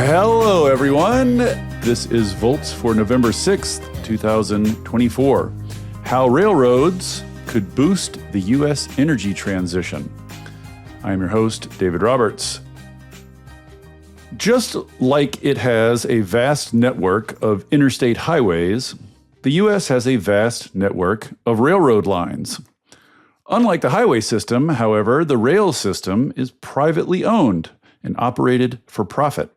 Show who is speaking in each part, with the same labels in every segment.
Speaker 1: Hello, everyone. This is Volts for November 6th, 2024. How railroads could boost the U.S. energy transition. I am your host, David Roberts. Just like it has a vast network of interstate highways, the U.S. has a vast network of railroad lines. Unlike the highway system, however, the rail system is privately owned and operated for profit.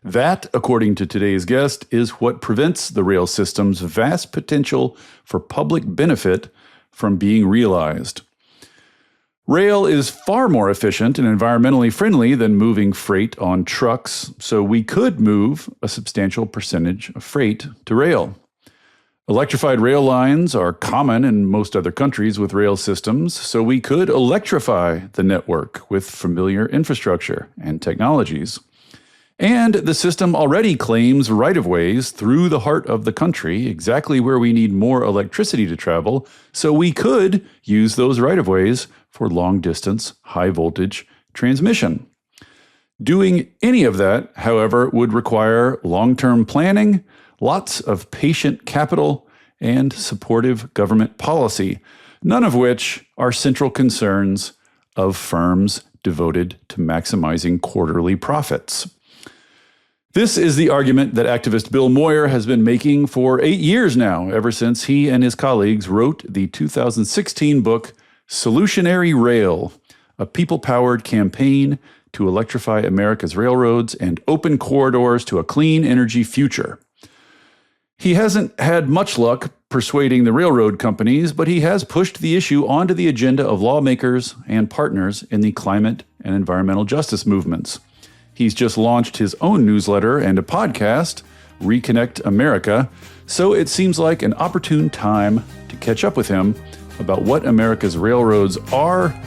Speaker 1: That, according to today's guest, is what prevents the rail system's vast potential for public benefit from being realized. Rail is far more efficient and environmentally friendly than moving freight on trucks, so we could move a substantial percentage of freight to rail. Electrified rail lines are common in most other countries with rail systems, so we could electrify the network with familiar infrastructure and technologies. And the system already claims right-of-ways through the heart of the country, exactly where we need more electricity to travel, so we could use those right-of-ways for long-distance, high-voltage transmission. Doing any of that, however, would require long-term planning, lots of patient capital, and supportive government policy, none of which are central concerns of firms devoted to maximizing quarterly profits. This is the argument that activist Bill Moyer has been making for 8 years now, ever since he and his colleagues wrote the 2016 book, Solutionary Rail, a people-powered campaign to electrify America's railroads and open corridors to a clean energy future. He hasn't had much luck persuading the railroad companies, but he has pushed the issue onto the agenda of lawmakers and partners in the climate and environmental justice movements. He's just launched his own newsletter and a podcast, Reconnect America, so it seems like an opportune time to catch up with him about what America's railroads are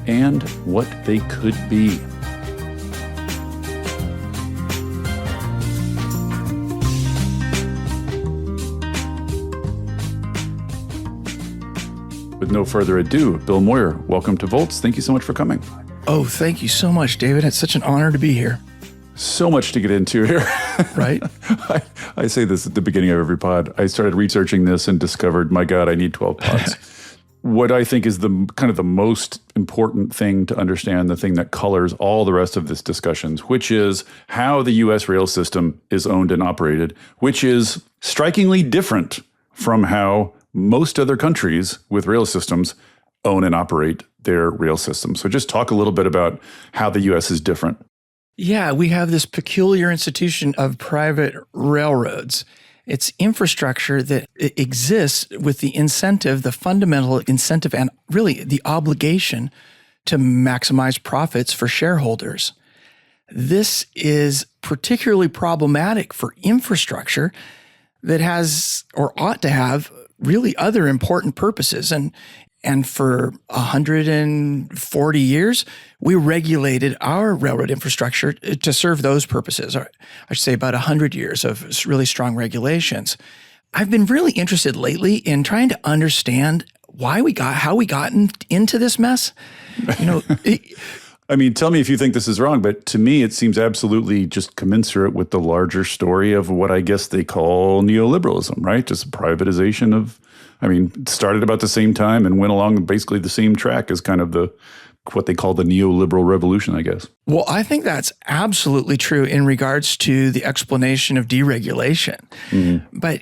Speaker 1: and what they could be. With no further ado, Bill Moyer, welcome to Volts. Thank you so much for coming.
Speaker 2: Oh, thank you so much, David. It's such an honor to be here.
Speaker 1: So much to get into here.
Speaker 2: Right?
Speaker 1: I say this at the beginning of every pod. I started researching this and discovered, my God, I need 12 pods. What I think is the kind of the most important thing to understand, the thing that colors all the rest of this discussions, which is how the U.S. rail system is owned and operated, which is strikingly different from how most other countries with rail systems own and operate their rail system. So just talk a little bit about how the U.S. is different.
Speaker 2: Yeah, we have this peculiar institution of private railroads. It's infrastructure that exists with the incentive, the fundamental incentive, and really the obligation to maximize profits for shareholders. This is particularly problematic for infrastructure that has or ought to have really other important purposes. And for 140 years, we regulated our railroad infrastructure to serve those purposes. Or I should say about 100 years of really strong regulations. I've been really interested lately in trying to understand how we got into this mess. You know,
Speaker 1: I mean, tell me if you think this is wrong, but to me, it seems absolutely just commensurate with the larger story of what I guess they call neoliberalism, right? Just privatization of, it started about the same time and went along basically the same track as kind of what they call the neoliberal revolution, I guess.
Speaker 2: Well, I think that's absolutely true in regards to the explanation of deregulation. Mm-hmm. But,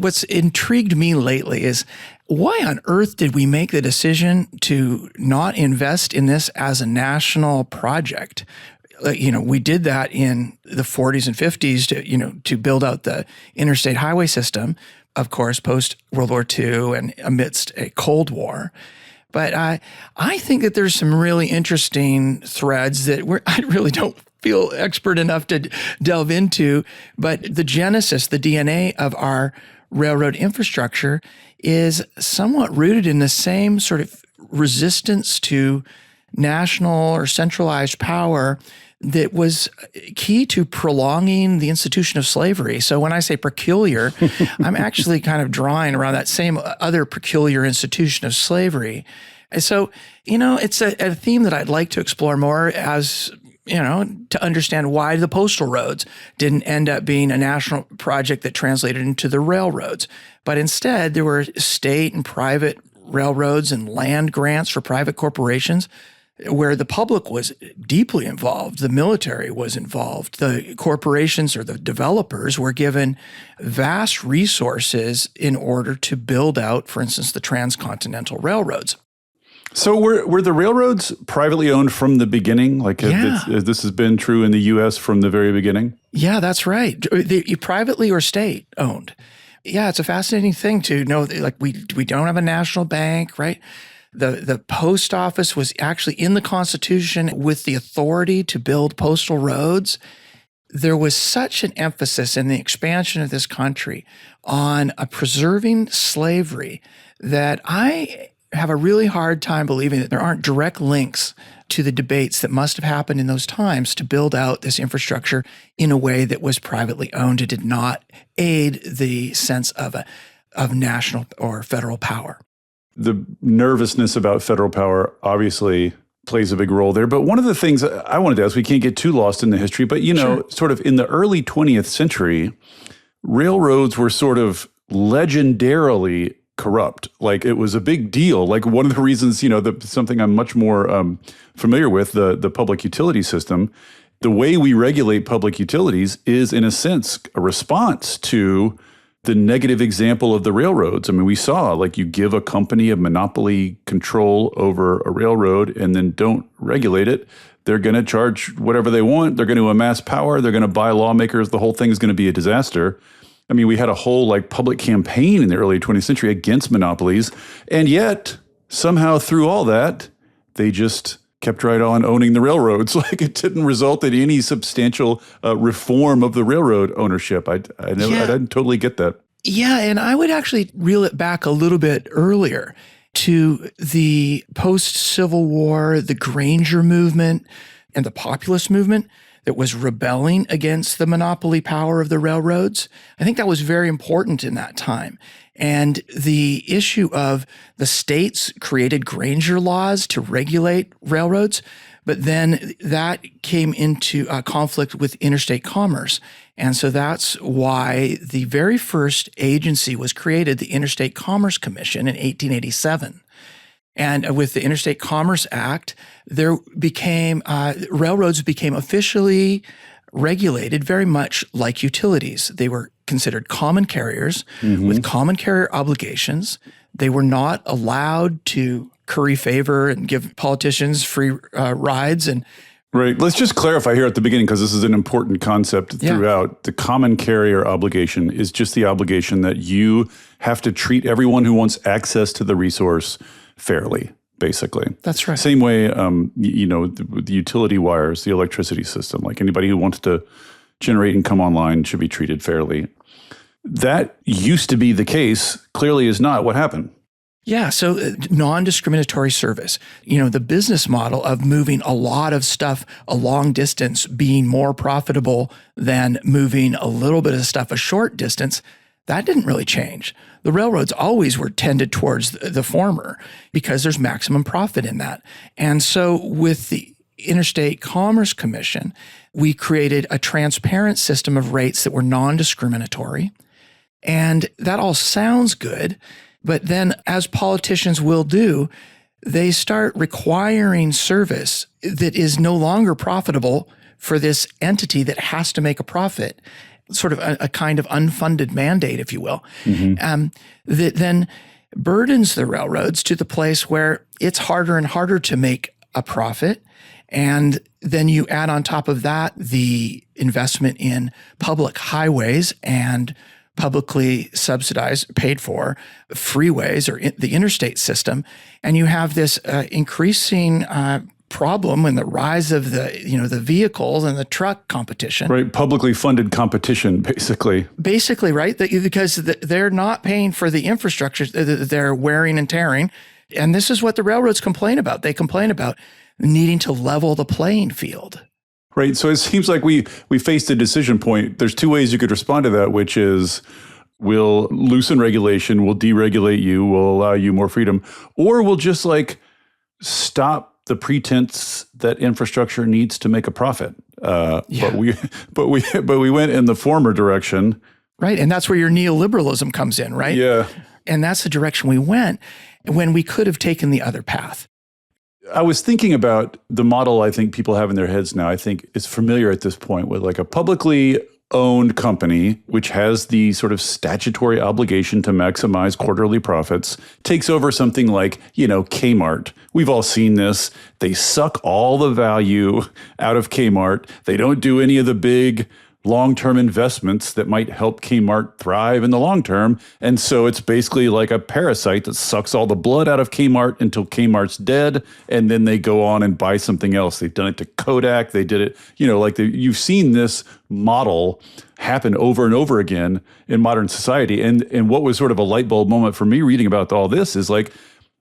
Speaker 2: what's intrigued me lately is why on earth did we make the decision to not invest in this as a national project? We did that in the 40s and 50s to build out the interstate highway system, of course, post World War II and amidst a Cold War. But I think that there's some really interesting threads that I really don't feel expert enough to delve into. But the genesis, the DNA of our railroad infrastructure is somewhat rooted in the same sort of resistance to national or centralized power that was key to prolonging the institution of slavery. So when I say peculiar, I'm actually kind of drawing around that same other peculiar institution of slavery. And so, it's a theme that I'd like to explore more as to understand why the postal roads didn't end up being a national project that translated into the railroads. But instead, there were state and private railroads and land grants for private corporations where the public was deeply involved. The military was involved. The corporations or the developers were given vast resources in order to build out, for instance, the transcontinental railroads.
Speaker 1: So were the railroads privately owned from the beginning? Like this has been true in the U.S. from the very beginning?
Speaker 2: Yeah, that's right. Privately or state owned. Yeah, it's a fascinating thing to know. Like we don't have a national bank, right? The post office was actually in the Constitution with the authority to build postal roads. There was such an emphasis in the expansion of this country on preserving slavery that I have a really hard time believing that there aren't direct links to the debates that must have happened in those times to build out this infrastructure in a way that was privately owned. It did not aid the sense of national or federal power.
Speaker 1: The nervousness about federal power obviously plays a big role there. But one of the things I wanted to ask, we can't get too lost in the history, but
Speaker 2: Sure.
Speaker 1: sort of in the early 20th century, railroads were sort of legendarily corrupt. Like it was a big deal. Like one of the reasons, something I'm much more familiar with, the public utility system, the way we regulate public utilities is in a sense a response to the negative example of the railroads. I mean, we saw like you give a company a monopoly control over a railroad and then don't regulate it. They're going to charge whatever they want. They're going to amass power. They're going to buy lawmakers. The whole thing is going to be a disaster. I mean, we had a whole like public campaign in the early 20th century against monopolies. And yet somehow through all that, they just kept right on owning the railroads. Like it didn't result in any substantial reform of the railroad ownership. I didn't totally get that.
Speaker 2: Yeah, and I would actually reel it back a little bit earlier to the post-Civil War, the Granger movement and the populist movement that was rebelling against the monopoly power of the railroads. I think that was very important in that time. And the issue of the states created Granger laws to regulate railroads, but then that came into conflict with interstate commerce. And so that's why the very first agency was created, the Interstate Commerce Commission in 1887. And with the Interstate Commerce Act, railroads became officially regulated very much like utilities. They were considered common carriers with common carrier obligations. They were not allowed to curry favor and give politicians free rides. And
Speaker 1: right. Let's just clarify here at the beginning, because this is an important concept throughout. Yeah. The common carrier obligation is just the obligation that you have to treat everyone who wants access to the resource fairly, basically.
Speaker 2: That's right.
Speaker 1: Same way, the utility wires, the electricity system, like anybody who wants to generate and come online should be treated fairly. That used to be the case, clearly is not. What happened?
Speaker 2: Yeah, so non-discriminatory service, the business model of moving a lot of stuff a long distance being more profitable than moving a little bit of stuff a short distance, that didn't really change. The railroads always were tended towards the former because there's maximum profit in that. And so with the Interstate Commerce Commission, we created a transparent system of rates that were non-discriminatory. And that all sounds good. But then, as politicians will do, they start requiring service that is no longer profitable for this entity that has to make a profit, sort of a kind of unfunded mandate, if you will, that then burdens the railroads to the place where it's harder and harder to make a profit. And then you add on top of that the investment in public highways and publicly subsidized, paid for freeways or the interstate system. And you have this increasing problem in the rise of the vehicles and the truck competition.
Speaker 1: Right, publicly funded competition, basically.
Speaker 2: Basically, right, because they're not paying for the infrastructure that they're wearing and tearing. And this is what the railroads complain about. They complain about needing to level the playing field.
Speaker 1: Right. So it seems like we faced a decision point. There's two ways you could respond to that, which is we'll loosen regulation, we'll deregulate you, we'll allow you more freedom, or we'll just like stop the pretense that infrastructure needs to make a profit. But we went in the former direction.
Speaker 2: Right. And that's where your neoliberalism comes in, right?
Speaker 1: Yeah.
Speaker 2: And that's the direction we went when we could have taken the other path.
Speaker 1: I was thinking about the model I think people have in their heads now. I think is familiar at this point with like a publicly owned company, which has the sort of statutory obligation to maximize quarterly profits, takes over something like, Kmart. We've all seen this. They suck all the value out of Kmart. They don't do any of the big long-term investments that might help Kmart thrive in the long term. And so it's basically like a parasite that sucks all the blood out of Kmart until Kmart's dead. And then they go on and buy something else. They've done it to Kodak. They did it, you've seen this model happen over and over again in modern society. And what was sort of a light bulb moment for me reading about all this is like,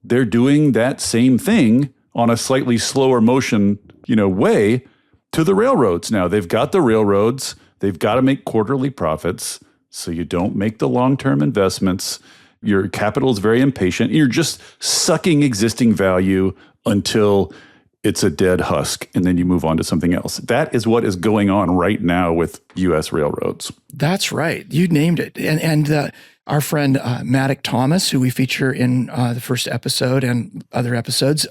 Speaker 1: they're doing that same thing on a slightly slower motion, way to the railroads. Now they've got the railroads. They've got to make quarterly profits, so you don't make the long-term investments. Your capital is very impatient. You're just sucking existing value until it's a dead husk, and then you move on to something else. That is what is going on right now with U.S. railroads.
Speaker 2: That's right. You named it. And our friend Maddock Thomas, who we feature in the first episode and other episodes,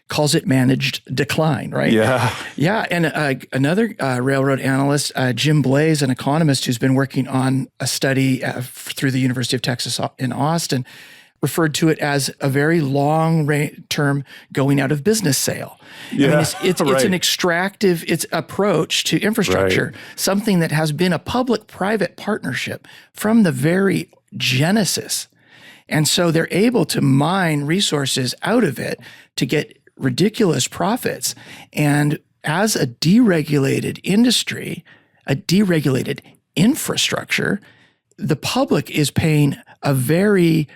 Speaker 2: calls it managed decline, right?
Speaker 1: Yeah.
Speaker 2: Yeah. And another railroad analyst, Jim Blaze, an economist who's been working on a study through the University of Texas in Austin, referred to it as a very long-term going out of business sale.
Speaker 1: Yeah,
Speaker 2: I mean, it's an extractive approach to infrastructure, something that has been a public-private partnership from the very genesis. And so they're able to mine resources out of it to get ridiculous profits. And as a deregulated industry, a deregulated infrastructure, the public is paying a very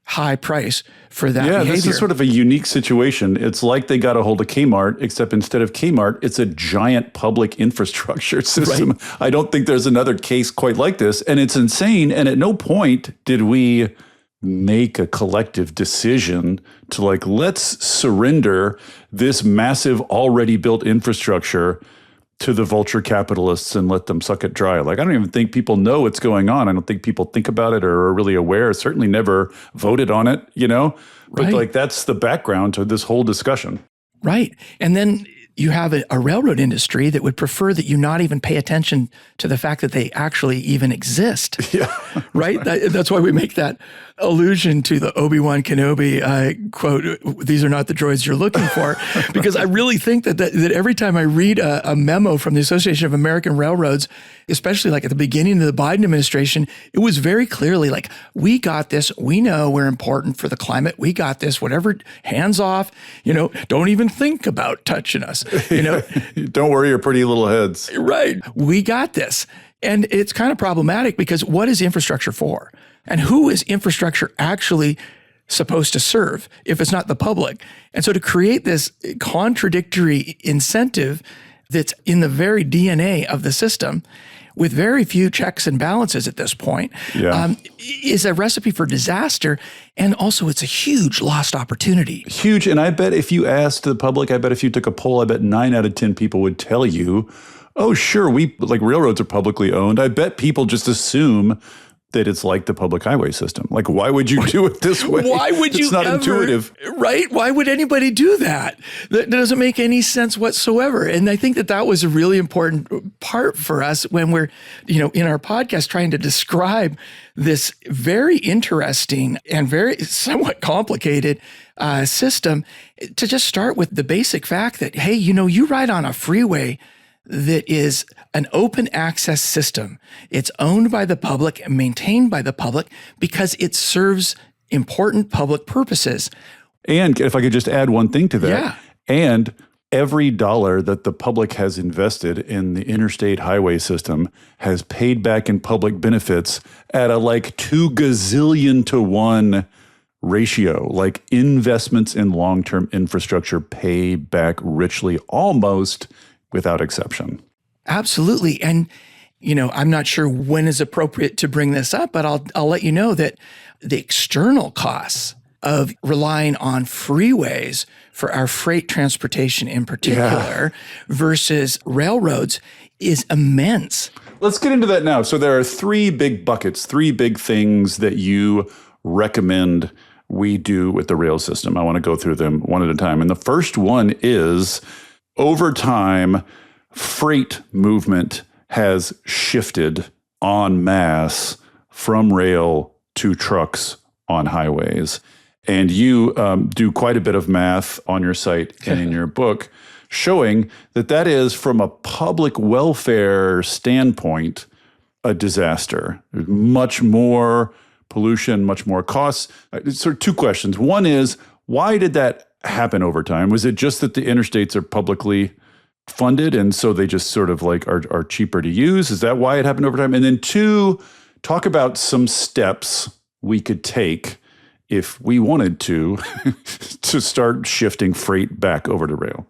Speaker 2: high price for that behavior.
Speaker 1: This is sort of a unique situation. It's like they got a hold of Kmart, except instead of Kmart, it's a giant public infrastructure system. Right. I don't think there's another case quite like this. And it's insane. And at no point did we make a collective decision to like, let's surrender this massive already built infrastructure to the vulture capitalists and let them suck it dry. Like, I don't even think people know what's going on. I don't think people think about it or are really aware, certainly never voted on it, but like that's the background to this whole discussion.
Speaker 2: Right. And then you have a railroad industry that would prefer that you not even pay attention to the fact that they actually even exist. Yeah. Right? That's why we make that allusion to the Obi-Wan Kenobi quote, "These are not the droids you're looking for." Because I really think that every time I read a memo from the Association of American Railroads, especially like at the beginning of the Biden administration, it was very clearly like, we got this. We know we're important for the climate. We got this. Whatever, hands off, don't even think about touching us.
Speaker 1: Don't worry your pretty little heads.
Speaker 2: Right. We got this. And it's kind of problematic because what is infrastructure for? And who is infrastructure actually supposed to serve if it's not the public? And so to create this contradictory incentive that's in the very DNA of the system with very few checks and balances at this point is a recipe for disaster. And also it's a huge lost opportunity.
Speaker 1: Huge. And I bet if you asked the public, I bet if you took a poll, I bet 9 out of 10 people would tell you, oh, sure, railroads are publicly owned. I bet people just assume that it's like the public highway system. Like, why would you do it this way?
Speaker 2: Why would you? It's not intuitive. Right? Why would anybody do that? That doesn't make any sense whatsoever. And I think that was a really important part for us when we're, in our podcast trying to describe this very interesting and very somewhat complicated system, to just start with the basic fact that, hey, you ride on a freeway that is an open access system. It's owned by the public and maintained by the public because it serves important public purposes.
Speaker 1: And if I could just add one thing to that, and every dollar that the public has invested in the interstate highway system has paid back in public benefits at a 2 gazillion to 1 ratio. Like, investments in long-term infrastructure pay back richly, almost without exception.
Speaker 2: Absolutely. And, I'm not sure when is appropriate to bring this up, but I'll let you know that the external costs of relying on freeways for our freight transportation in particular versus railroads is immense.
Speaker 1: Let's get into that now. So there are three big buckets, three big things that you recommend we do with the rail system. I want to go through them one at a time. And the first one is, over time, freight movement has shifted en masse from rail to trucks on highways. And you do quite a bit of math on your site and in your book showing that that is, from a public welfare standpoint, a disaster. There's much more pollution, much more costs. Sort of two questions. One is, why did that happen over time? Was it just that the interstates are publicly funded and so they just sort of like are cheaper to use? Is that why it happened over time? And then two, talk about some steps we could take if we wanted to to start shifting freight back over to rail.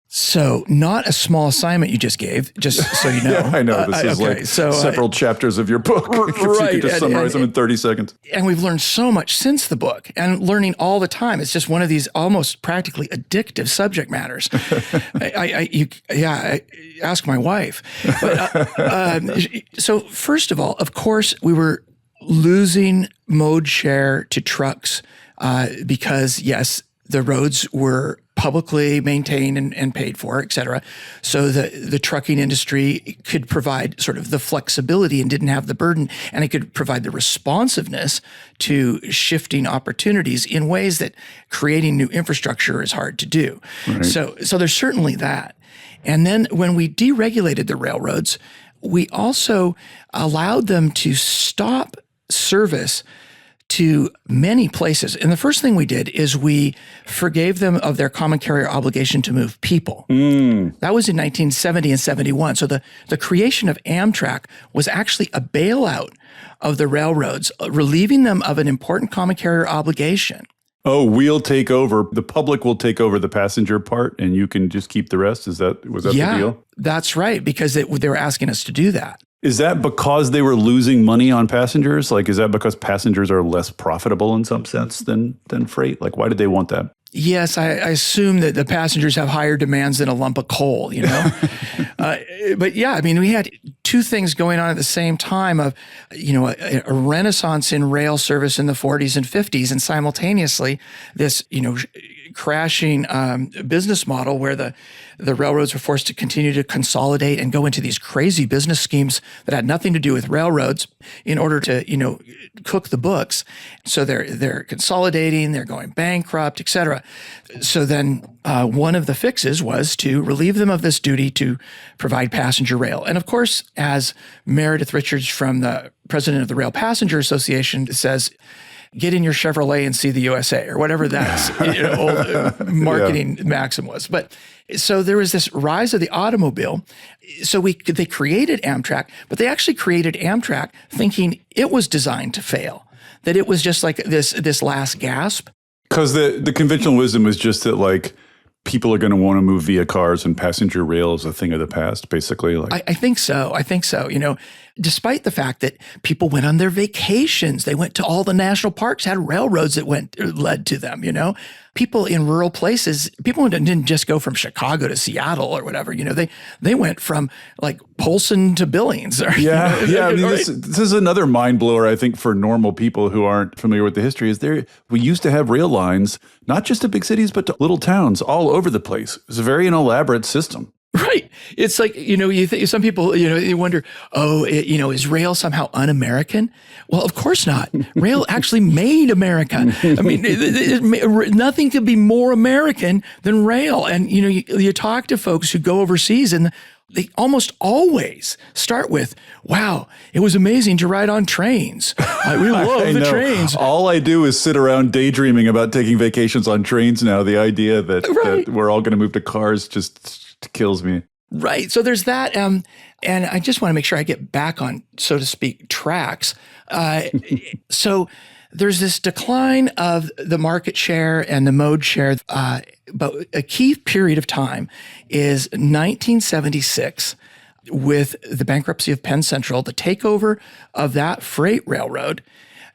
Speaker 2: So not a small assignment you just gave, just so you know.
Speaker 1: Yeah, I know. This is several chapters of your book. If you could just summarize them in 30 seconds.
Speaker 2: And we've learned so much since the book, and learning all the time. It's just one of these almost practically addictive subject matters. I ask my wife. But, so first of all, of course, we were losing mode share to trucks because, yes, the roads were publicly maintained and paid for, et cetera. So the trucking industry could provide sort of the flexibility and didn't have the burden, and it could provide the responsiveness to shifting opportunities in ways that creating new infrastructure is hard to do. Right. So there's certainly that. And then when we deregulated the railroads, we also allowed them to stop service to many places. And the first thing we did is we forgave them of their common carrier obligation to move people. That was in 1970 and 71. So the creation of Amtrak was actually a bailout of the railroads, relieving them of an important common carrier obligation.
Speaker 1: Oh, we'll take over. The public will take over the passenger part and you can just keep the rest? Was that the deal?
Speaker 2: That's right, because they were asking us to do that.
Speaker 1: Is that because they were losing money on passengers? Like, is that because passengers are less profitable in some sense than freight? Like, why did they want that?
Speaker 2: Yes, I assume that the passengers have higher demands than a lump of coal, you know? But yeah, I mean, we had two things going on at the same time of, a renaissance in rail service in the 40s and 50s, and simultaneously this, crashing business model where the railroads were forced to continue to consolidate and go into these crazy business schemes that had nothing to do with railroads in order to, cook the books. So they're consolidating, they're going bankrupt, et cetera. So then one of the fixes was to relieve them of this duty to provide passenger rail. And of course, as Meredith Richards, from the president of the Rail Passenger Association, says, get in your Chevrolet and see the USA, or whatever that old marketing maxim was. But so there was this rise of the automobile. So they created Amtrak, but they actually created Amtrak thinking it was designed to fail, that it was just like this last gasp.
Speaker 1: Because the conventional wisdom is just that, like, people are going to want to move via cars and passenger rail is a thing of the past, basically. Like,
Speaker 2: I think so. Despite the fact that people went on their vacations, they went to all the national parks, had railroads that led to them, People in rural places, people didn't just go from Chicago to Seattle or whatever, they went from like Polson to Billings. Or,
Speaker 1: I mean, this is another mind blower, I think, for normal people who aren't familiar with the history. We used to have rail lines, not just to big cities, but to little towns all over the place. It's a very elaborate system.
Speaker 2: Right. It's like, some people, you wonder, is rail somehow un-American? Well, of course not. Rail actually made America. I mean, nothing could be more American than rail. And, you talk to folks who go overseas and they almost always start with, wow, it was amazing to ride on trains. We love the trains.
Speaker 1: All I do is sit around daydreaming about taking vacations on trains now. The idea that we're all going to move to cars just kills me.
Speaker 2: Right. So there's that. And I just want to make sure I get back on, so to speak, tracks. So there's this decline of the market share and the mode share. But a key period of time is 1976 with the bankruptcy of Penn Central, the takeover of that freight railroad.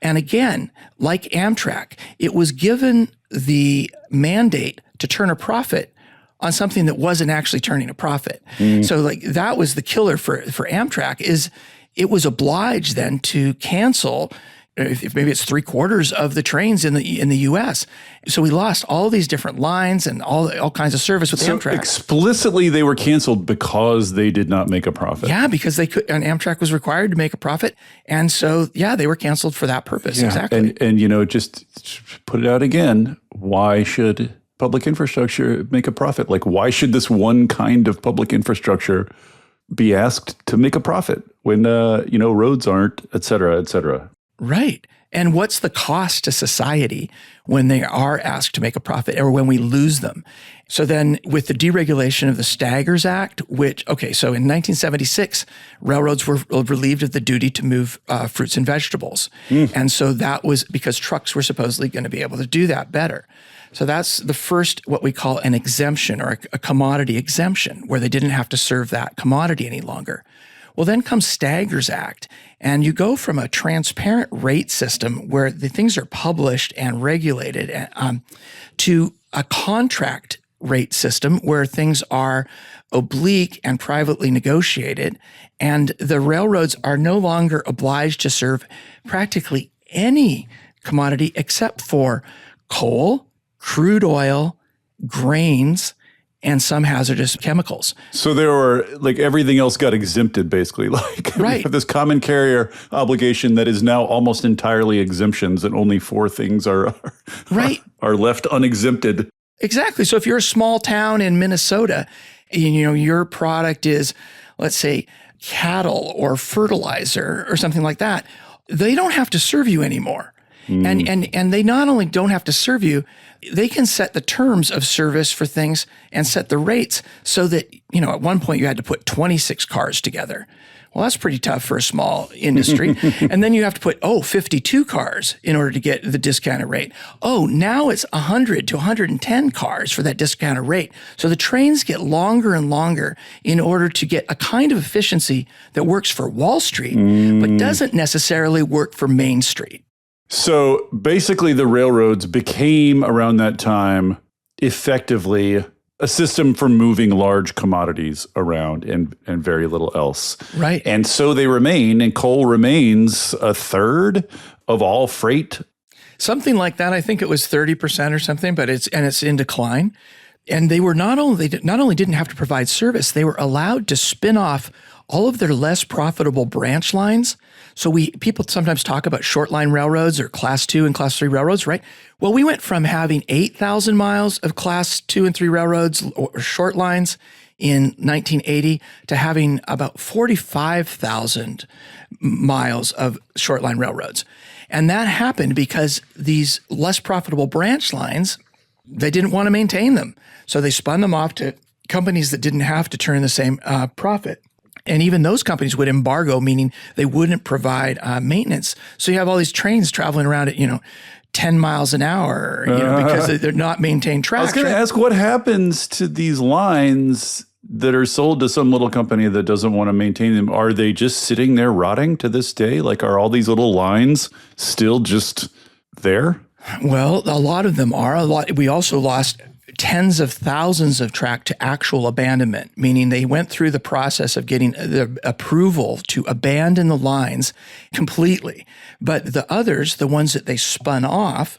Speaker 2: And again, like Amtrak, it was given the mandate to turn a profit on something that wasn't actually turning a profit. So like that was the killer for Amtrak, is it was obliged then to cancel, if maybe it's 3/4 of the trains in the U.S. So we lost all these different lines and all kinds of service with Amtrak.
Speaker 1: Explicitly, they were canceled because they did not make a profit.
Speaker 2: Yeah, because they could, and Amtrak was required to make a profit, and so they were canceled for that purpose.
Speaker 1: Yeah.
Speaker 2: Exactly.
Speaker 1: And just put it out again. Why should public infrastructure make a profit? Like, why should this one kind of public infrastructure be asked to make a profit when roads aren't, et cetera, et cetera?
Speaker 2: Right. And what's the cost to society when they are asked to make a profit or when we lose them? So then with the deregulation of the Staggers Act, so in 1976, railroads were relieved of the duty to move fruits and vegetables. And so that was because trucks were supposedly going to be able to do that better. So that's the first, what we call an exemption or a commodity exemption, where they didn't have to serve that commodity any longer. Well, then comes Staggers Act, and you go from a transparent rate system where the things are published and regulated to a contract rate system where things are oblique and privately negotiated, and the railroads are no longer obliged to serve practically any commodity except for coal, crude oil, grains, and some hazardous chemicals.
Speaker 1: So there were, like, everything else got exempted, basically. Like,
Speaker 2: right.
Speaker 1: We have this common carrier obligation that is now almost entirely exemptions, and only 4 things are left unexempted.
Speaker 2: Exactly. So if you're a small town in Minnesota, your product is, let's say, cattle or fertilizer or something like that, they don't have to serve you anymore. And they not only don't have to serve you, they can set the terms of service for things and set the rates so that, at one point you had to put 26 cars together. Well, that's pretty tough for a small industry. And then you have to put, 52 cars in order to get the discounted rate. Oh, now it's 100 to 110 cars for that discounted rate. So the trains get longer and longer in order to get a kind of efficiency that works for Wall Street, but doesn't necessarily work for Main Street.
Speaker 1: So basically, the railroads became, around that time, effectively a system for moving large commodities around and very little else.
Speaker 2: Right.
Speaker 1: And so they remain, and coal remains a third of all freight.
Speaker 2: Something like that. I think it was 30% or something, but it's in decline. And they were not only didn't have to provide service, they were allowed to spin off all of their less profitable branch lines. So people sometimes talk about short line railroads or class 2 and class 3 railroads, right? Well, we went from having 8,000 miles of class 2 and 3 railroads or short lines in 1980 to having about 45,000 miles of short line railroads. And that happened because these less profitable branch lines, they didn't want to maintain them. So they spun them off to companies that didn't have to turn the same profit. And even those companies would embargo, meaning they wouldn't provide maintenance. So you have all these trains traveling around at, 10 miles an hour, because they're not maintained tracks.
Speaker 1: I was going to ask, what happens to these lines that are sold to some little company that doesn't want to maintain them? Are they just sitting there rotting to this day? Like, are all these little lines still just there?
Speaker 2: Well, a lot of them are. We also lost tens of thousands of track to actual abandonment, meaning they went through the process of getting the approval to abandon the lines completely. But the others, the ones that they spun off,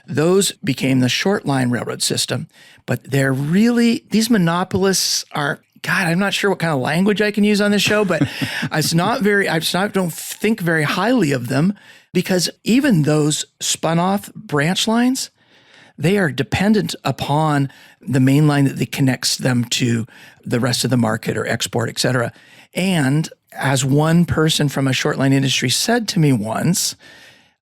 Speaker 2: those became the short line railroad system. But these monopolists are, God, I'm not sure what kind of language I can use on this show, but I don't think very highly of them, because even those spun off branch lines, they are dependent upon the main line that connects them to the rest of the market or export, et cetera. And as one person from a short line industry said to me once,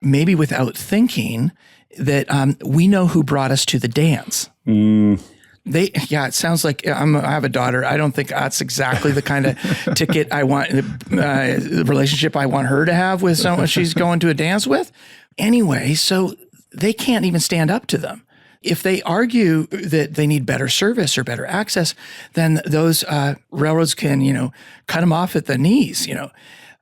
Speaker 2: maybe without thinking, that we know who brought us to the dance. It sounds like I have a daughter. I don't think that's exactly the kind of ticket I want, the relationship I want her to have with someone she's going to a dance with. Anyway, so they can't even stand up to them. If they argue that they need better service or better access, then those railroads can, cut them off at the knees,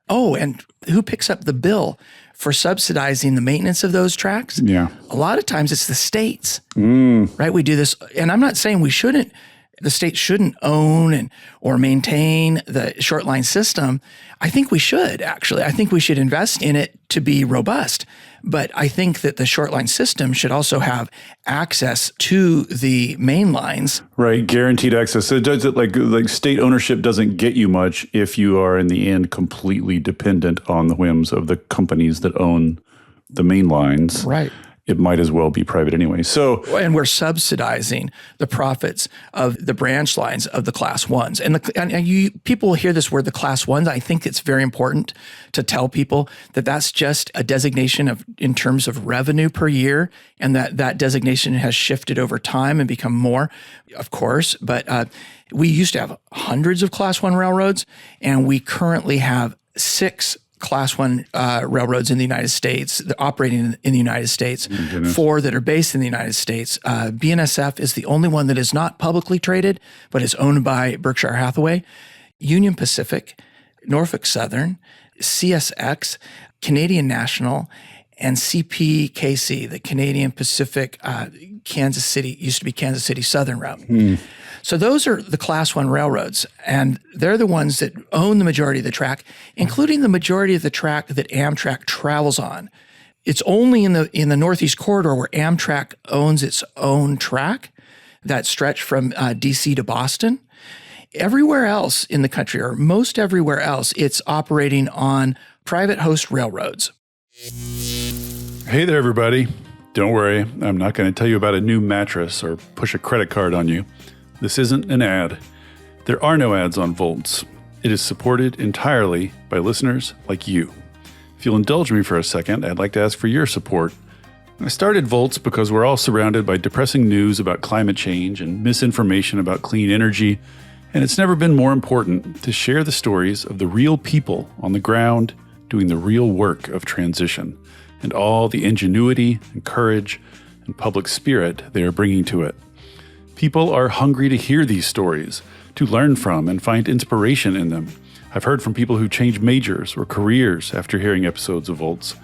Speaker 2: Oh, and who picks up the bill for subsidizing the maintenance of those tracks?
Speaker 1: Yeah.
Speaker 2: A lot of times it's the states, right? We do this, and I'm not saying the state shouldn't own or maintain the short line system. I think we should, actually. I think we should invest in it to be robust. But I think that the short line system should also have access to the main lines.
Speaker 1: Right, guaranteed access. So it does it like state ownership doesn't get you much if you are in the end completely dependent on the whims of the companies that own the main lines.
Speaker 2: Right.
Speaker 1: It might as well be private anyway. So,
Speaker 2: and we're subsidizing the profits of the branch lines of the class ones. And people will hear this word, the class ones. I think it's very important to tell people that that's just a designation in terms of revenue per year, and that designation has shifted over time and become more, of course. But we used to have hundreds of class one railroads, and we currently have 6 Class 1 railroads in the United States, operating in the United States, 4 that are based in the United States. BNSF is the only one that is not publicly traded, but is owned by Berkshire Hathaway. Union Pacific, Norfolk Southern, CSX, Canadian National, and CPKC, the Canadian Pacific Kansas City, used to be Kansas City Southern Route. So those are the Class 1 railroads, and they're the ones that own the majority of the track, including the majority of the track that Amtrak travels on. It's only in the Northeast Corridor where Amtrak owns its own track, that stretch from D.C. to Boston. Everywhere else in the country, or most everywhere else, it's operating on private host railroads.
Speaker 1: hey there, everybody. Don't worry, I'm not going to tell you about a new mattress or push a credit card on you. This isn't an ad. There are no ads on Volts. It is supported entirely by listeners like you. If you'll indulge me for a second, I'd like to ask for your support. I started Volts because we're all surrounded by depressing news about climate change and misinformation about clean energy, and it's never been more important to share the stories of the real people on the ground doing the real work of transition, and all the ingenuity and courage and public spirit they are bringing to it. People are hungry to hear these stories, to learn from and find inspiration in them. I've heard from people who changed majors or careers after hearing episodes of Volts,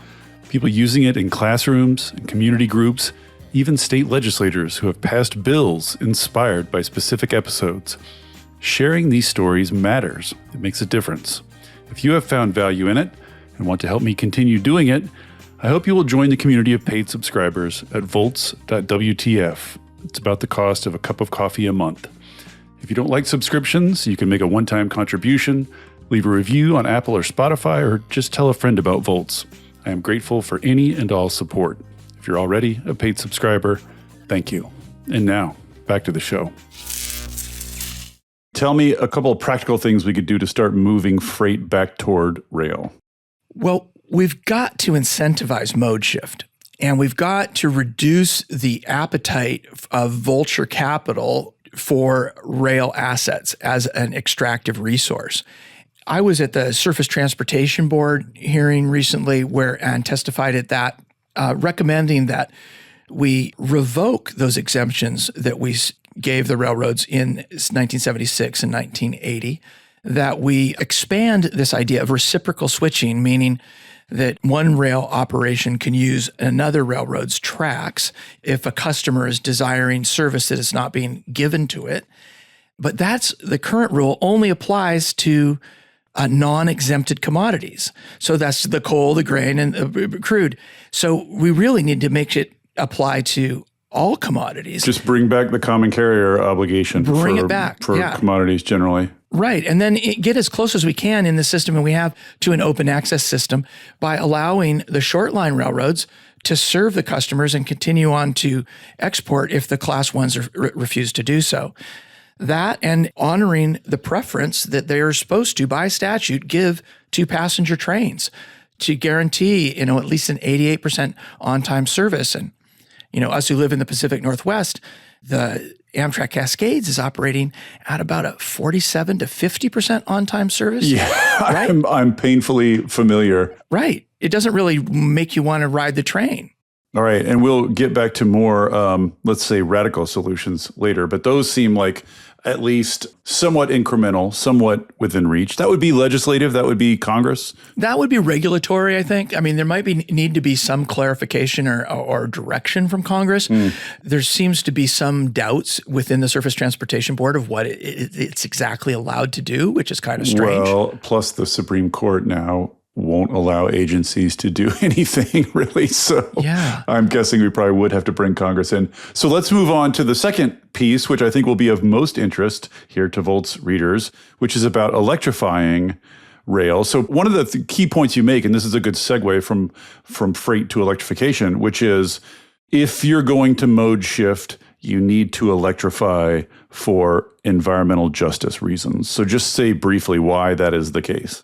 Speaker 1: people using it in classrooms and community groups, even state legislators who have passed bills inspired by specific episodes. Sharing these stories matters. It makes a difference. If you have found value in it and want to help me continue doing it, I hope you will join the community of paid subscribers at volts.wtf. It's about the cost of a cup of coffee a month. If you don't like subscriptions, you can make a one-time contribution, leave a review on Apple or Spotify, or just tell a friend about Volts. I am grateful for any and all support. If you're already a paid subscriber, thank you. And now, back to the show. Tell me a couple of practical things we could do to start moving freight back toward rail.
Speaker 2: Well, we've got to incentivize mode shift. And we've got to reduce the appetite of vulture capital for rail assets as an extractive resource. I was at the Surface Transportation Board hearing recently and testified at that, recommending that we revoke those exemptions that we gave the railroads in 1976 and 1980, that we expand this idea of reciprocal switching, meaning that one rail operation can use another railroad's tracks if a customer is desiring service that is not being given to it. But the current rule only applies to non-exempted commodities. So that's the coal, the grain, and the crude. So we really need to make it apply to all commodities.
Speaker 1: Just bring back the common carrier obligation for commodities generally.
Speaker 2: Right. And then get as close as we can in the system, and we have, to an open access system by allowing the short line railroads to serve the customers and continue on to export if the class ones refuse to do so. That, and honoring the preference that they are supposed to, by statute, give to passenger trains to guarantee, at least an 88% on-time service. And, us who live in the Pacific Northwest, the Amtrak Cascades is operating at about a 47 to 50% on-time service.
Speaker 1: Yeah,
Speaker 2: right?
Speaker 1: I'm painfully familiar.
Speaker 2: Right. It doesn't really make you want to ride the train.
Speaker 1: All right. And we'll get back to more, let's say, radical solutions later. But those seem like at least somewhat incremental, somewhat within reach. That would be legislative. That would be Congress.
Speaker 2: That would be regulatory, I think. I mean, there might need to be some clarification or direction from Congress. There seems to be some doubts within the Surface Transportation Board of what it's exactly allowed to do, which is kind of strange.
Speaker 1: Well, plus the Supreme Court now won't allow agencies to do anything really. So
Speaker 2: yeah.
Speaker 1: I'm guessing we probably would have to bring Congress in. So let's move on to the second piece, which I think will be of most interest here to Volt's readers, which is about electrifying rail. So one of the key points you make, and this is a good segue from freight to electrification, which is if you're going to mode shift, you need to electrify for environmental justice reasons. So just say briefly why that is the case.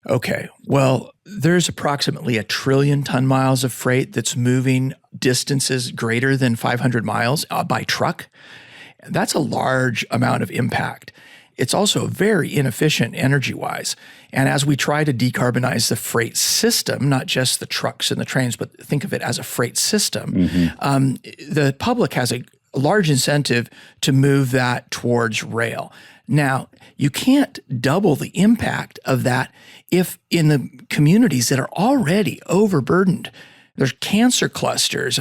Speaker 2: Okay, well, there's approximately 1 trillion ton miles of freight that's moving distances greater than 500 miles by truck. That's a large amount of impact. It's also very inefficient energy-wise. And as we try to decarbonize the freight system, not just the trucks and the trains, but think of it as a freight system, the public has a large incentive to move that towards rail. Now, you can't double the impact of that if in the communities that are already overburdened, there's cancer clusters.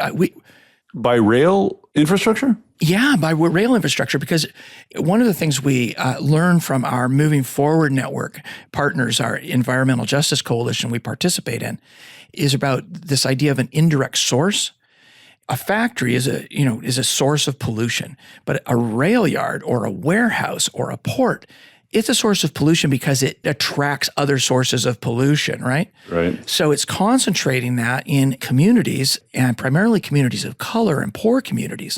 Speaker 1: By rail infrastructure?
Speaker 2: Yeah, by rail infrastructure, because one of the things we learn from our Moving Forward Network partners, our Environmental Justice Coalition we participate in, is about this idea of an indirect source. A factory is a source of pollution, but a rail yard or a warehouse or a port, it's a source of pollution because it attracts other sources of pollution, right?
Speaker 1: Right.
Speaker 2: So it's concentrating that in communities, and primarily communities of color and poor communities.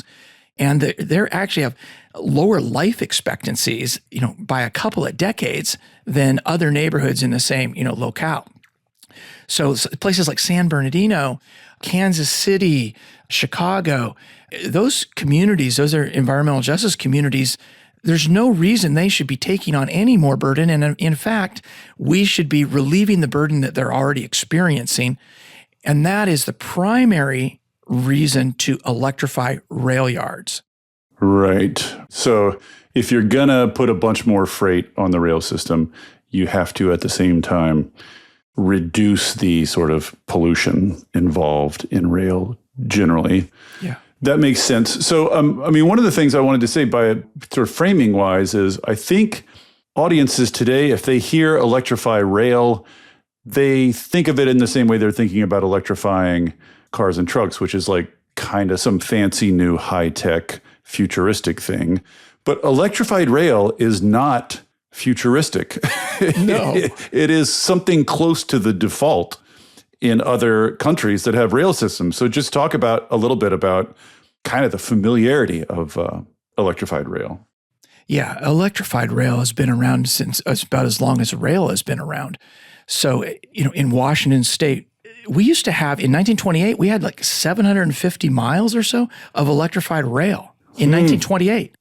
Speaker 2: And they actually have lower life expectancies, by a couple of decades than other neighborhoods in the same, locale. So places like San Bernardino, Kansas City, Chicago, those communities, those are environmental justice communities. There's no reason they should be taking on any more burden. And in fact, we should be relieving the burden that they're already experiencing. And that is the primary reason to electrify rail yards.
Speaker 1: Right. So if you're going to put a bunch more freight on the rail system, you have to at the same time reduce the sort of pollution involved in rail generally.
Speaker 2: Yeah.
Speaker 1: That makes sense. So, one of the things I wanted to say by sort of framing wise is I think audiences today, if they hear electrify rail, they think of it in the same way they're thinking about electrifying cars and trucks, which is like kind of some fancy new high-tech futuristic thing. But electrified rail is not futuristic.
Speaker 2: No.
Speaker 1: It is something close to the default in other countries that have rail systems. So just talk about a little bit about kind of the familiarity of electrified rail.
Speaker 2: Yeah, electrified rail has been around since about as long as rail has been around. So, in Washington State, we used to have, in 1928, we had like 750 miles or so of electrified rail in 1928.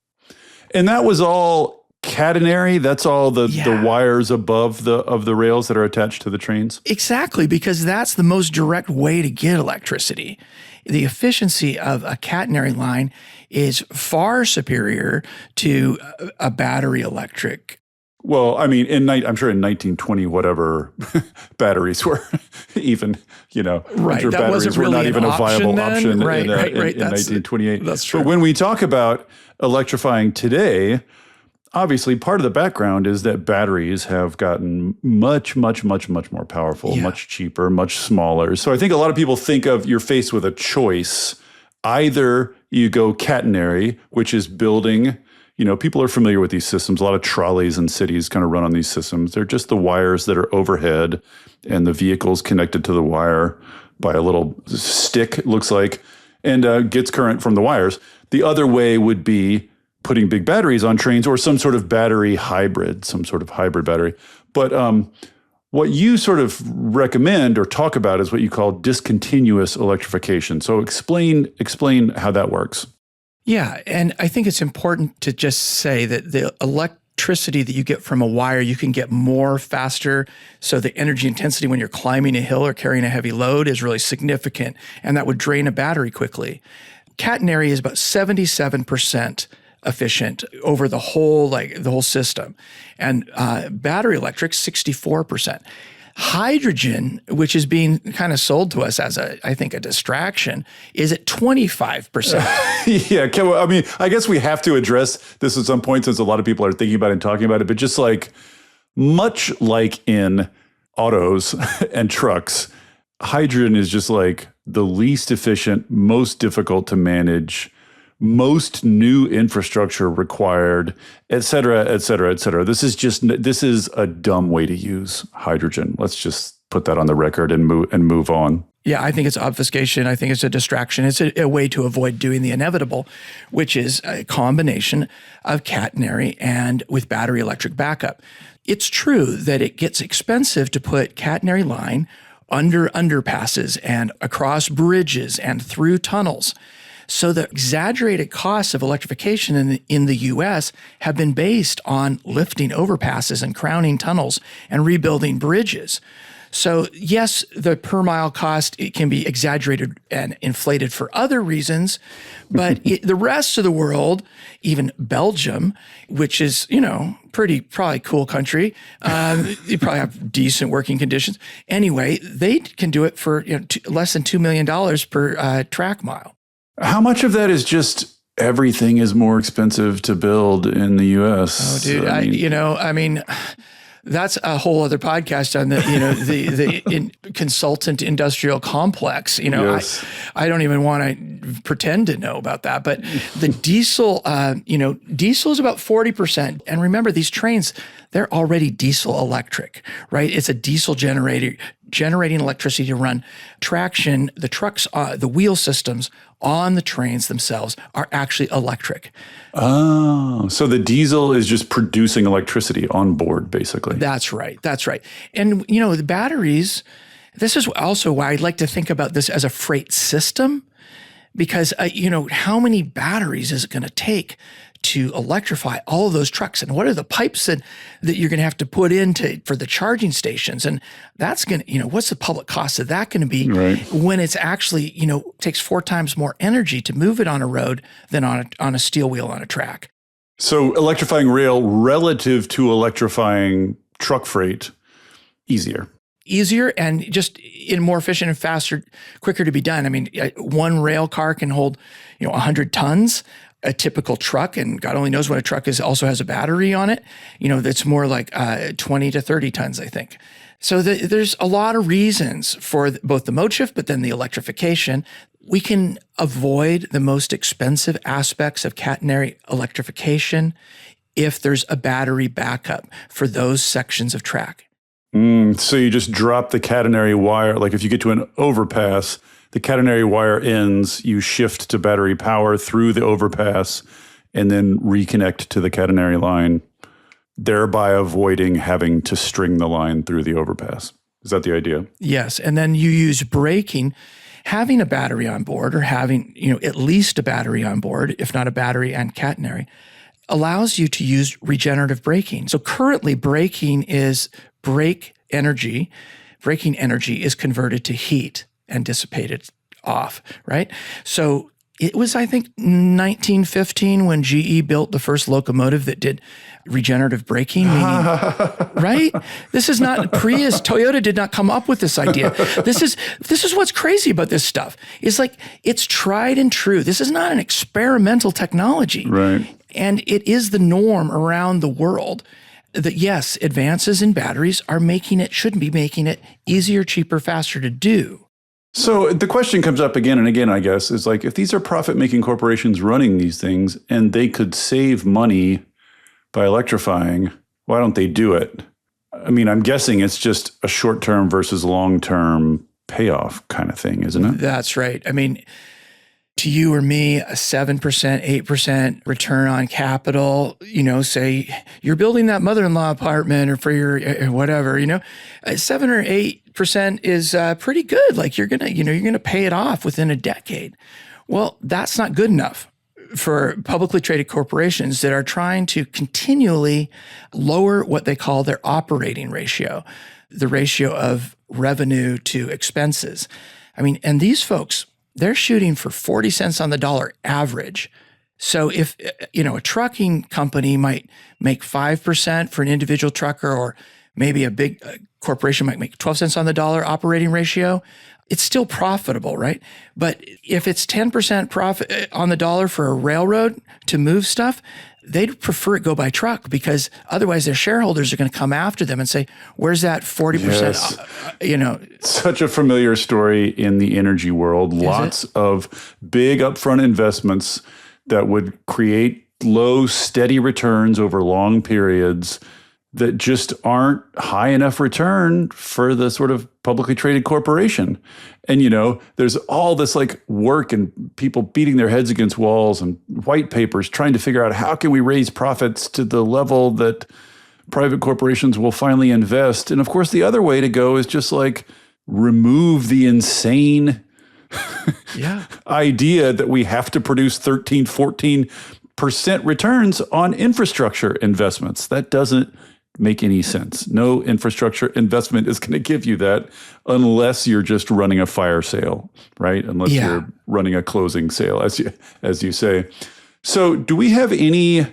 Speaker 1: And that was all catenary? That's all the wires above the rails that are attached to the trains?
Speaker 2: Exactly, because that's the most direct way to get electricity. The efficiency of a catenary line is far superior to a battery electric.
Speaker 1: Well, I'm sure in 1920, whatever batteries were even,
Speaker 2: right.
Speaker 1: I'm sure
Speaker 2: that
Speaker 1: batteries
Speaker 2: wasn't
Speaker 1: were
Speaker 2: really
Speaker 1: not even a viable option in
Speaker 2: 1928.
Speaker 1: That's true. But when we talk about electrifying today, obviously part of the background is that batteries have gotten much, much, much, much more powerful, much cheaper, much smaller. So I think a lot of people think of you're faced with a choice. Either you go catenary, which is building, people are familiar with these systems. A lot of trolleys in cities kind of run on these systems. They're just the wires that are overhead and the vehicle's connected to the wire by a little stick, it looks like, and gets current from the wires. The other way would be putting big batteries on trains or some sort of battery hybrid, some sort of hybrid battery. But what you sort of recommend or talk about is what you call discontinuous electrification. So explain how that works.
Speaker 2: Yeah, and I think it's important to just say that the electricity that you get from a wire, you can get more faster. So the energy intensity when you're climbing a hill or carrying a heavy load is really significant, and that would drain a battery quickly. Catenary is about 77% efficient over the whole system, and battery electric 64%. Hydrogen, which is being kind of sold to us as I think a distraction, is at 25%.
Speaker 1: Yeah, I mean, I guess we have to address this at some point since a lot of people are thinking about it and talking about it. But just like much like in autos and trucks, hydrogen is just like the least efficient, most difficult to manage, most new infrastructure required, et cetera, et cetera, et cetera. This is a dumb way to use hydrogen. Let's just put that on the record and move on.
Speaker 2: Yeah, I think it's obfuscation. I think it's a distraction. It's a way to avoid doing the inevitable, which is a combination of catenary and with battery electric backup. It's true that it gets expensive to put catenary line under underpasses and across bridges and through tunnels. So the exaggerated costs of electrification in the U.S. have been based on lifting overpasses and crowning tunnels and rebuilding bridges. So yes, the per mile cost, it can be exaggerated and inflated for other reasons, but the rest of the world, even Belgium, which is, probably cool country, you probably have decent working conditions. Anyway, they can do it for less than $2 million per track mile.
Speaker 1: How much of that is just everything is more expensive to build in the U.S.?
Speaker 2: Oh, dude, I mean, that's a whole other podcast on the consultant industrial complex.
Speaker 1: Yes.
Speaker 2: I don't even want to pretend to know about that. But the diesel, diesel is about 40%. And remember, these trains, they're already diesel electric, right? It's a diesel generator generating electricity to run traction. The trucks, the wheel systems on the trains themselves are actually electric.
Speaker 1: Oh, so the diesel is just producing electricity on board, basically.
Speaker 2: That's right. And, the batteries, this is also why I'd like to think about this as a freight system, because, how many batteries is it going to take to electrify all of those trucks? And what are the pipes that you're going to have to put in for the charging stations? And that's going to, what's the public cost of that going to be when it's actually, takes 4 times more energy to move it on a road than on a steel wheel on a track?
Speaker 1: So electrifying rail relative to electrifying truck freight, easier
Speaker 2: and just more efficient and faster, quicker to be done. I mean, one rail car can hold, 100 tons. A typical truck, and God only knows what a truck is, also has a battery on it, that's more like 20 to 30 tons, I think. So there's a lot of reasons for both the mode shift, but then the electrification. We can avoid the most expensive aspects of catenary electrification if there's a battery backup for those sections of track.
Speaker 1: So you just drop the catenary wire, like if you get to an overpass, the catenary wire ends, you shift to battery power through the overpass, and then reconnect to the catenary line, thereby avoiding having to string the line through the overpass. Is that the idea?
Speaker 2: Yes. And then you use braking. Having a battery on board, or having at least a battery on board, if not a battery and catenary, allows you to use regenerative braking. So currently braking energy is converted to heat and dissipated off, right? So it was, I think, 1915 when GE built the first locomotive that did regenerative braking, meaning, right? This is not Prius. Toyota did not come up with this idea. This is what's crazy about this stuff. It's like, it's tried and true. This is not an experimental technology.
Speaker 1: Right.
Speaker 2: And it is the norm around the world that, yes, advances in batteries shouldn't be making it easier, cheaper, faster to do.
Speaker 1: So the question comes up again and again, I guess, is like, if these are profit-making corporations running these things and they could save money by electrifying, why don't they do it? I mean, I'm guessing it's just a short-term versus long-term payoff kind of thing, isn't it?
Speaker 2: That's right. I mean, to you or me, a 7%, 8% return on capital, say you're building that mother-in-law apartment or for your whatever, 7 or 8% is pretty good. Like you're going to pay it off within a decade. Well, that's not good enough for publicly traded corporations that are trying to continually lower what they call their operating ratio, the ratio of revenue to expenses. I mean, and these folks, they're shooting for 40 cents on the dollar average. So if, a trucking company might make 5% for an individual trucker, or maybe a big corporation might make 12 cents on the dollar operating ratio, it's still profitable, right? But if it's 10% profit on the dollar for a railroad to move stuff, they'd prefer it go by truck, because otherwise their shareholders are going to come after them and say, where's that 40%?
Speaker 1: Yes. Such a familiar story in the energy world. Lots of big upfront investments that would create low, steady returns over long periods that just aren't high enough return for the sort of publicly traded corporation. And, there's all this work and people beating their heads against walls and white papers trying to figure out how can we raise profits to the level that private corporations will finally invest. And of course, the other way to go is just remove the insane idea that we have to produce 13, 14% returns on infrastructure investments. That doesn't make any sense. No infrastructure investment is going to give you that unless you're just running a fire sale, right? Unless you're running a closing sale, as you say. So do we have any,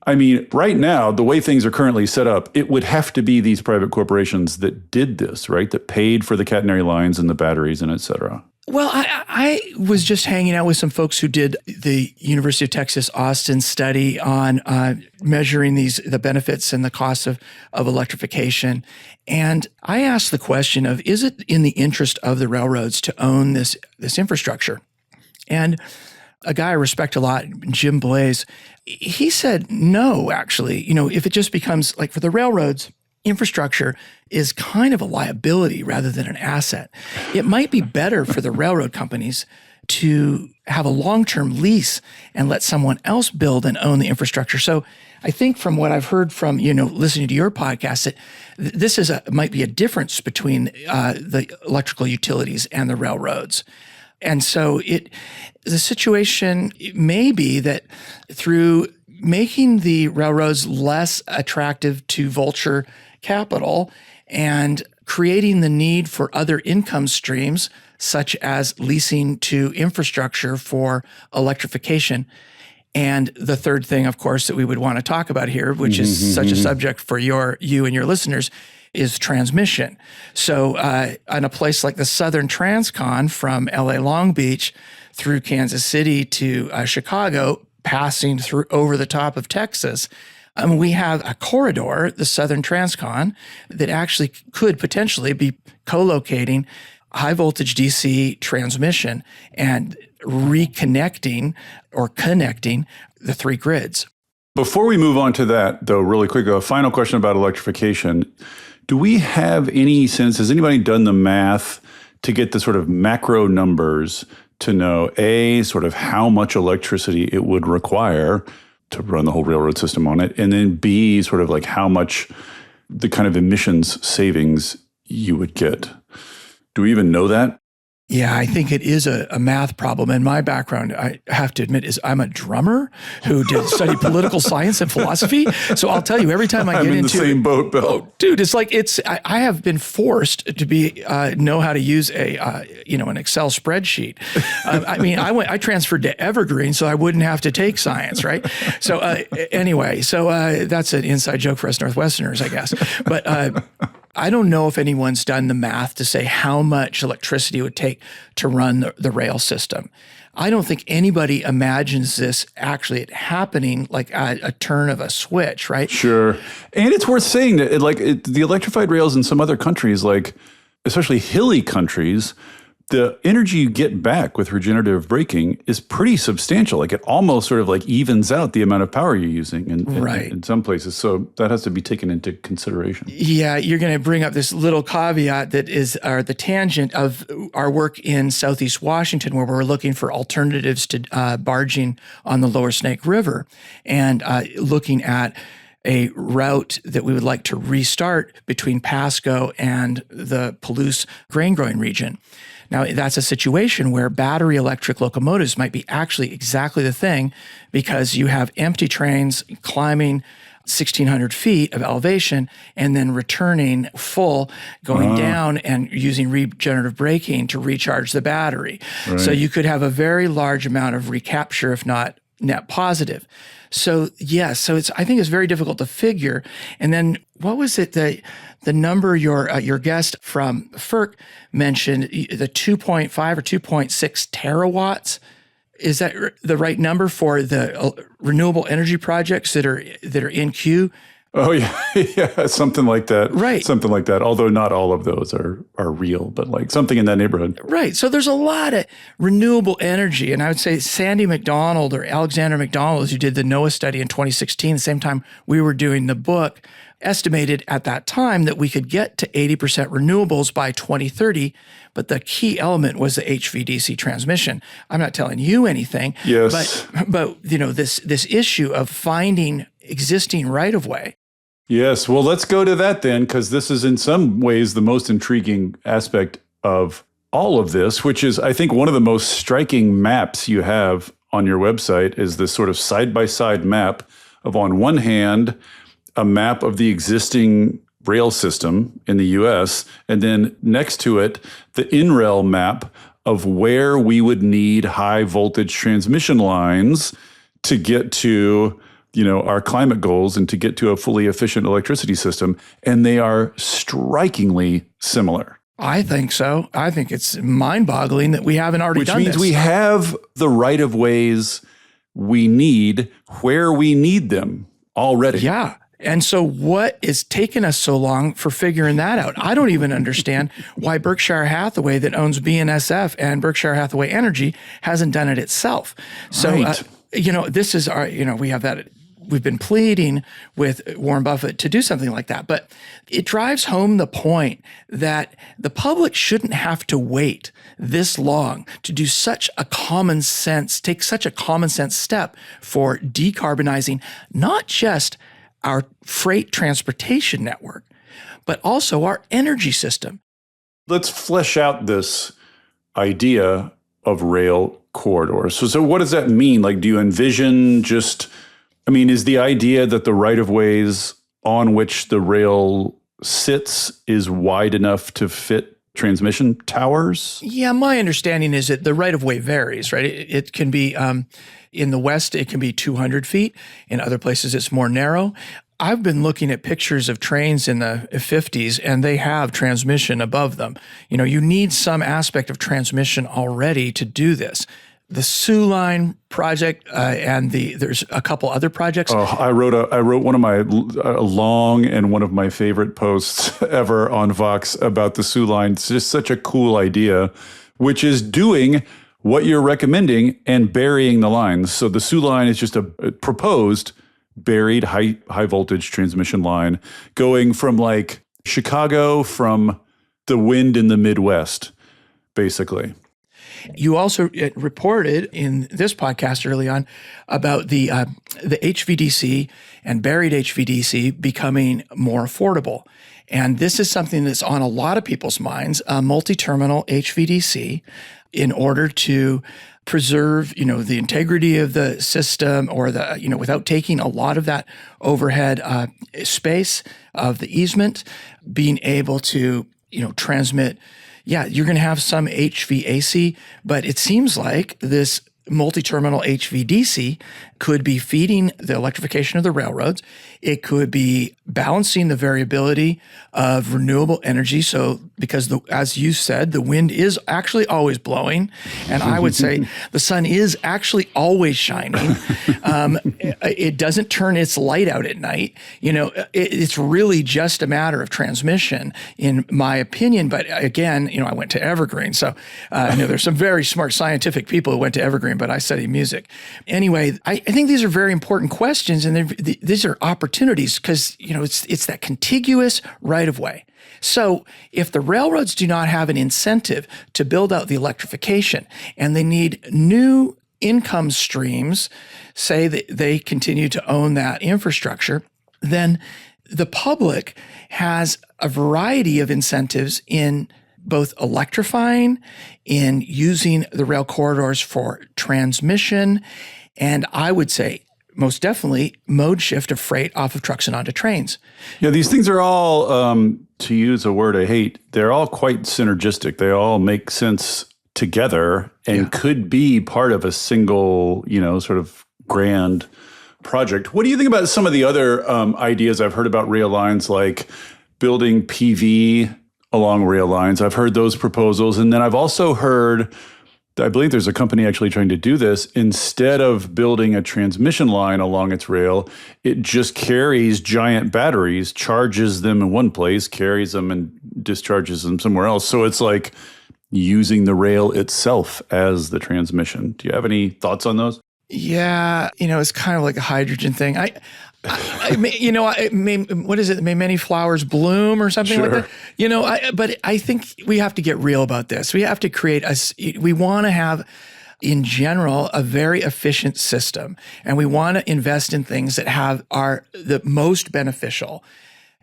Speaker 1: right now, the way things are currently set up, it would have to be these private corporations that did this, right? That paid for the catenary lines and the batteries and et cetera.
Speaker 2: Well, I was just hanging out with some folks who did the University of Texas Austin study on measuring the benefits and the costs of electrification. And I asked the question of, is it in the interest of the railroads to own this infrastructure? And a guy I respect a lot, Jim Blaze, he said, no, actually, if it just becomes for the railroads, infrastructure is kind of a liability rather than an asset. It might be better for the railroad companies to have a long-term lease and let someone else build and own the infrastructure. So I think from what I've heard from, listening to your podcast, that this might be a difference between the electrical utilities and the railroads. And so the situation may be that through making the railroads less attractive to vulture capital and creating the need for other income streams, such as leasing to infrastructure for electrification. And the third thing, of course, that we would want to talk about here, which is such a subject for you and your listeners, is transmission. So on a place like the Southern Transcon from LA Long Beach through Kansas City to Chicago, passing through over the top of Texas, we have a corridor, the Southern Transcon, that actually could potentially be co-locating high voltage DC transmission and reconnecting or connecting the three grids.
Speaker 1: Before we move on to that, though, really quick, a final question about electrification. Do we have any sense, has anybody done the math to get the sort of macro numbers to know, A, sort of how much electricity it would require to run the whole railroad system on it, and then B, sort of how much the kind of emissions savings you would get? Do we even know that?
Speaker 2: Yeah, I think it is a math problem. And my background, I have to admit, is I'm a drummer who did study political science and philosophy. So I'll tell you, every time I get
Speaker 1: into
Speaker 2: the
Speaker 1: same boat, Bill.
Speaker 2: Oh, dude, I have been forced to know how to use an Excel spreadsheet. I transferred to Evergreen so I wouldn't have to take science, right? So anyway, that's an inside joke for us Northwesterners, I guess. But I don't know if anyone's done the math to say how much electricity it would take to run the rail system. I don't think anybody imagines this actually happening like a turn of a switch, right?
Speaker 1: Sure. And it's worth saying that the electrified rails in some other countries, especially hilly countries, the energy you get back with regenerative braking is pretty substantial. It almost sort of evens out the amount of power you're using in some places. So that has to be taken into consideration.
Speaker 2: Yeah, you're going to bring up this little caveat that is the tangent of our work in Southeast Washington, where we're looking for alternatives to barging on the Lower Snake River and looking at a route that we would like to restart between Pasco and the Palouse grain growing region. Now, that's a situation where battery electric locomotives might be actually exactly the thing, because you have empty trains climbing 1,600 feet of elevation and then returning full, going down and using regenerative braking to recharge the battery.
Speaker 1: Right.
Speaker 2: So you could have a very large amount of recapture, if not net positive. So yes, I think it's very difficult to figure. And then what was it the number your guest from FERC mentioned, the 2.5 or 2.6 terawatts? Is that the right number for the renewable energy projects that are in queue?
Speaker 1: Oh yeah, yeah, something like that.
Speaker 2: Right.
Speaker 1: Something like that. Although not all of those are real, but like something in that neighborhood.
Speaker 2: Right. So there's a lot of renewable energy. And I would say Sandy McDonald or Alexander McDonald, who did the NOAA study in 2016, the same time we were doing the book, estimated at that time that we could get to 80% renewables by 2030. But the key element was the HVDC transmission. I'm not telling you anything.
Speaker 1: Yes.
Speaker 2: But this issue of finding existing right-of-way.
Speaker 1: Yes. Well, let's go to that then, because this is in some ways the most intriguing aspect of all of this, which is, I think, one of the most striking maps you have on your website is this sort of side-by-side map of, on one hand, a map of the existing rail system in the U.S., and then next to it, the in-rail map of where we would need high voltage transmission lines to get to our climate goals and to get to a fully efficient electricity system. And they are strikingly similar.
Speaker 2: I think so. I think it's mind-boggling that we haven't already done this.
Speaker 1: Which means we have the right-of-ways we need where we need them already.
Speaker 2: Yeah. And so what is taking us so long for figuring that out? I don't even understand why Berkshire Hathaway, that owns BNSF and Berkshire Hathaway Energy, hasn't done it itself. So,
Speaker 1: right.
Speaker 2: This is our, we have that. We've been pleading with Warren Buffett to do something like that, but it drives home the point that the public shouldn't have to wait this long to do take such a common sense step for decarbonizing not just our freight transportation network, but also our energy system.
Speaker 1: Let's flesh out this idea of rail corridors. So what does that mean? Like, do you envision is the idea that the right-of-ways on which the rail sits is wide enough to fit transmission towers?
Speaker 2: Yeah, my understanding is that the right-of-way varies, right? It can be, in the West, it can be 200 feet. In other places, it's more narrow. I've been looking at pictures of trains in the 50s, and they have transmission above them. You need some aspect of transmission already to do this. The Soo Line project and there's a couple other projects.
Speaker 1: Oh, I wrote one of my long and one of my favorite posts ever on Vox about the Soo Line. It's just such a cool idea, which is doing what you're recommending and burying the lines. So the Soo Line is just a proposed buried high voltage transmission line going from like Chicago, from the wind in the Midwest, basically.
Speaker 2: You also reported in this podcast early on about the HVDC and buried HVDC becoming more affordable. And this is something that's on a lot of people's minds, a multi-terminal HVDC, in order to preserve, the integrity of the system, or without taking a lot of that overhead space of the easement, being able to, transmit. Yeah, you're going to have some HVAC, but it seems like this multi-terminal HVDC could be feeding the electrification of the railroads. It could be balancing the variability of renewable energy. So, because as you said, the wind is actually always blowing, and I would say the sun is actually always shining. It doesn't turn its light out at night. It's really just a matter of transmission, in my opinion. But again, I went to Evergreen, so there's some very smart scientific people who went to Evergreen, but I study music. Anyway, I think these are very important questions, and these are opportunities, because it's that contiguous right-of-way. So if the railroads do not have an incentive to build out the electrification, and they need new income streams, say that they continue to own that infrastructure, then the public has a variety of incentives in both electrifying, in using the rail corridors for transmission, and I would say most definitely mode shift of freight off of trucks and onto trains.
Speaker 1: Yeah, these things are all, to use a word I hate, they're all quite synergistic. They all make sense together and could be part of a single, sort of grand project. What do you think about some of the other ideas I've heard about rail lines, like building PV along rail lines? I've heard those proposals. And then I've also heard, I believe there's a company actually trying to do this. Instead of building a transmission line along its rail, it just carries giant batteries, charges them in one place, carries them and discharges them somewhere else. So it's like using the rail itself as the transmission. Do you have any thoughts on those?
Speaker 2: Yeah, it's kind of like a hydrogen thing. What is it? May many flowers bloom or something like that. But I think we have to get real about this. We have to we want to have, in general, a very efficient system, and we want to invest in things that are the most beneficial.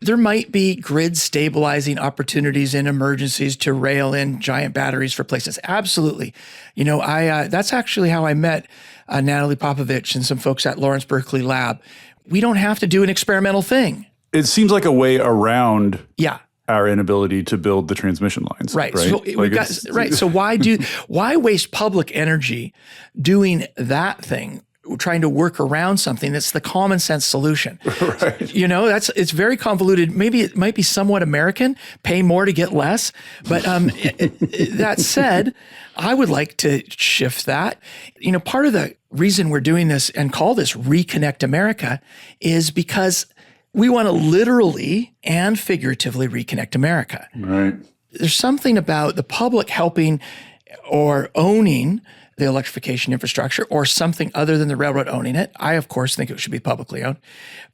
Speaker 2: There might be grid stabilizing opportunities in emergencies to rail in giant batteries for places. Absolutely. That's actually how I met Natalie Popovich and some folks at Lawrence Berkeley Lab. We don't have to do an experimental thing.
Speaker 1: It seems like a way around our inability to build the transmission lines.
Speaker 2: Right. So why waste public energy doing that thing, trying to work around something that's the common sense solution?
Speaker 1: Right.
Speaker 2: It's very convoluted. Maybe it might be somewhat American, pay more to get less. But that said, I would like to shift that. Part of the reason we're doing this and call this Reconnect America is because we want to literally and figuratively reconnect America.
Speaker 1: Right.
Speaker 2: There's something about the public helping or owning the electrification infrastructure or something other than the railroad owning it. I, of course, think it should be publicly owned.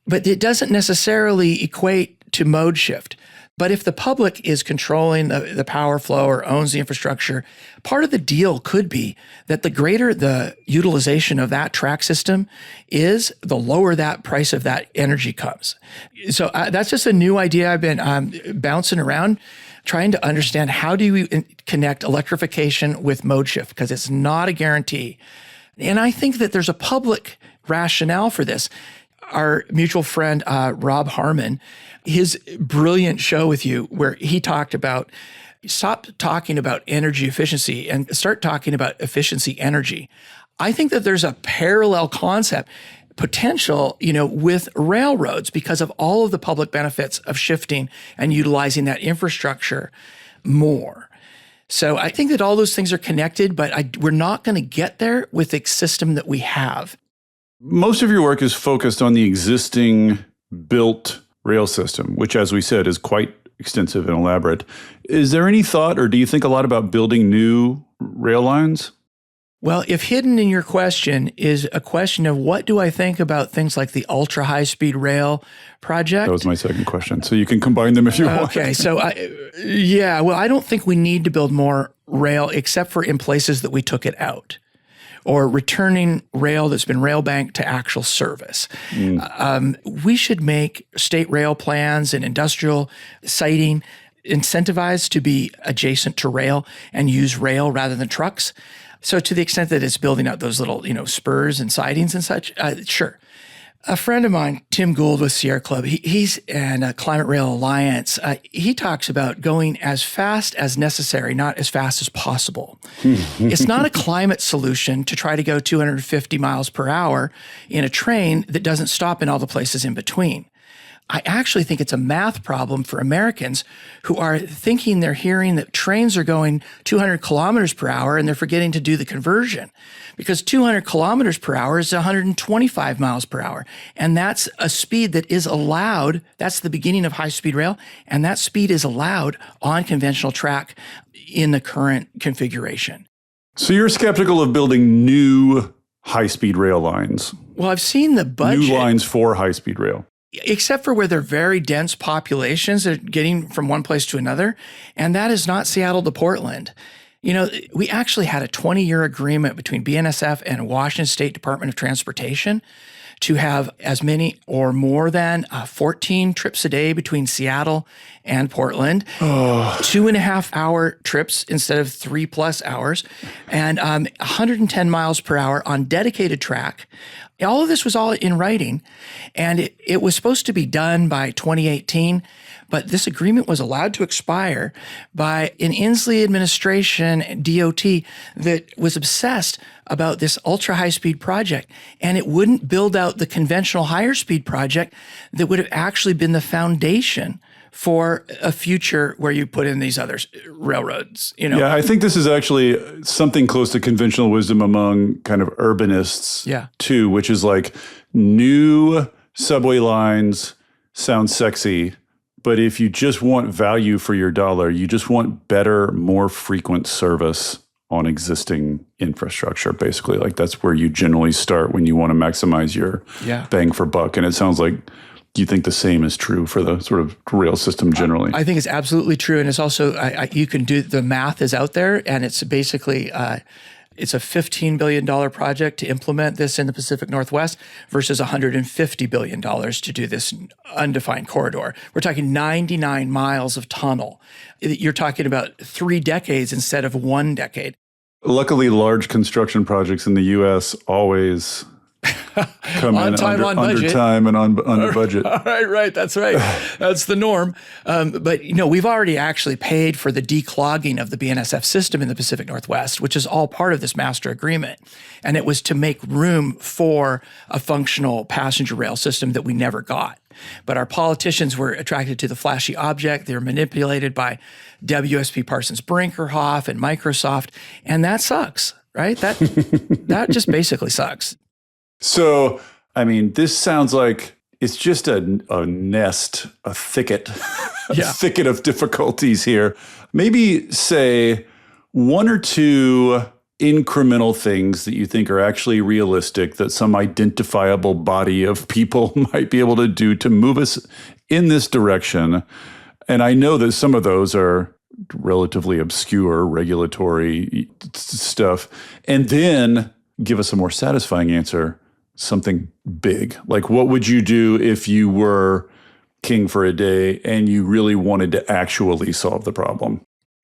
Speaker 2: But it doesn't necessarily equate to mode shift. But if the public is controlling the power flow or owns the infrastructure, part of the deal could be that the greater the utilization of that track system is, the lower that price of that energy comes. So that's just a new idea I've been bouncing around, trying to understand how do we connect electrification with mode shift, because it's not a guarantee. And I think that there's a public rationale for this. Our mutual friend, Rob Harmon, his brilliant show with you where he talked about, stop talking about energy efficiency and start talking about efficiency energy. I think that there's a parallel concept potential, with railroads because of all of the public benefits of shifting and utilizing that infrastructure more. So I think that all those things are connected, but we're not going to get there with the system that we have.
Speaker 1: Most of your work is focused on the existing built rail system, which, as we said, is quite extensive and elaborate. Is there any thought, or do you think a lot about building new rail lines?
Speaker 2: Well, if hidden in your question is a question of what do I think about things like the ultra high-speed rail project?
Speaker 1: That was my second question. So you can combine them if you want.
Speaker 2: Okay. So, I don't think we need to build more rail except for in places that we took it out, or returning rail that's been rail banked to actual service. We should make state rail plans and industrial siting incentivized to be adjacent to rail and use rail rather than trucks. So to the extent that it's building out those little, spurs and sidings and such, sure. A friend of mine, Tim Gould with Sierra Club, he's in Climate Rail Alliance. He talks about going as fast as necessary, not as fast as possible. It's not a climate solution to try to go 250 miles per hour in a train that doesn't stop in all the places in between. I actually think it's a math problem for Americans who are thinking they're hearing that trains are going 200 kilometers per hour and they're forgetting to do the conversion, because 200 kilometers per hour is 125 miles per hour. And that's a speed that is allowed. That's the beginning of high-speed rail. And that speed is allowed on conventional track in the current configuration.
Speaker 1: So you're skeptical of building new high-speed rail lines?
Speaker 2: Well, I've seen the budget.
Speaker 1: New lines for high-speed rail.
Speaker 2: Except for where they're very dense populations that are getting from one place to another. And that is not Seattle to Portland. We actually had a 20-year agreement between BNSF and Washington State Department of Transportation to have as many or more than 14 trips a day between Seattle and Portland, 2.5-hour trips instead of 3+ hours, and 110 miles per hour on dedicated track. All of this was all in writing, and it was supposed to be done by 2018. But this agreement was allowed to expire by an Inslee administration, DOT, that was obsessed about this ultra-high-speed project. And it wouldn't build out the conventional higher-speed project that would have actually been the foundation for a future where you put in these other railroads.
Speaker 1: Yeah, I think this is actually something close to conventional wisdom among kind of urbanists, too, which is like new subway lines sound sexy. But if you just want value for your dollar, you just want better, more frequent service on existing infrastructure, basically. Like that's where you generally start when you want to maximize your bang for buck. And it sounds like you think the same is true for the sort of rail system generally.
Speaker 2: I think it's absolutely true. And it's also, you can do, the math is out there, and it's basically, it's a $15 billion project to implement this in the Pacific Northwest versus $150 billion to do this undefined corridor. We're talking 99 miles of tunnel. You're talking about 3 decades instead of 1 decade.
Speaker 1: Luckily, large construction projects in the U.S. always come
Speaker 2: on
Speaker 1: in
Speaker 2: time, on budget.
Speaker 1: under time and under budget.
Speaker 2: Right. That's right. That's the norm. But we've already actually paid for the declogging of the BNSF system in the Pacific Northwest, which is all part of this master agreement. And it was to make room for a functional passenger rail system that we never got. But our politicians were attracted to the flashy object. They were manipulated by WSP Parsons Brinkerhoff and Microsoft. And that sucks, right? That just basically sucks.
Speaker 1: So, I mean, this sounds like it's just a nest, a thicket, thicket of difficulties here. Maybe say 1 or 2 incremental things that you think are actually realistic that some identifiable body of people might be able to do to move us in this direction. And I know that some of those are relatively obscure regulatory stuff. And then give us a more satisfying answer. Something big. Like, what would you do if you were king for a day and you really wanted to actually solve the problem?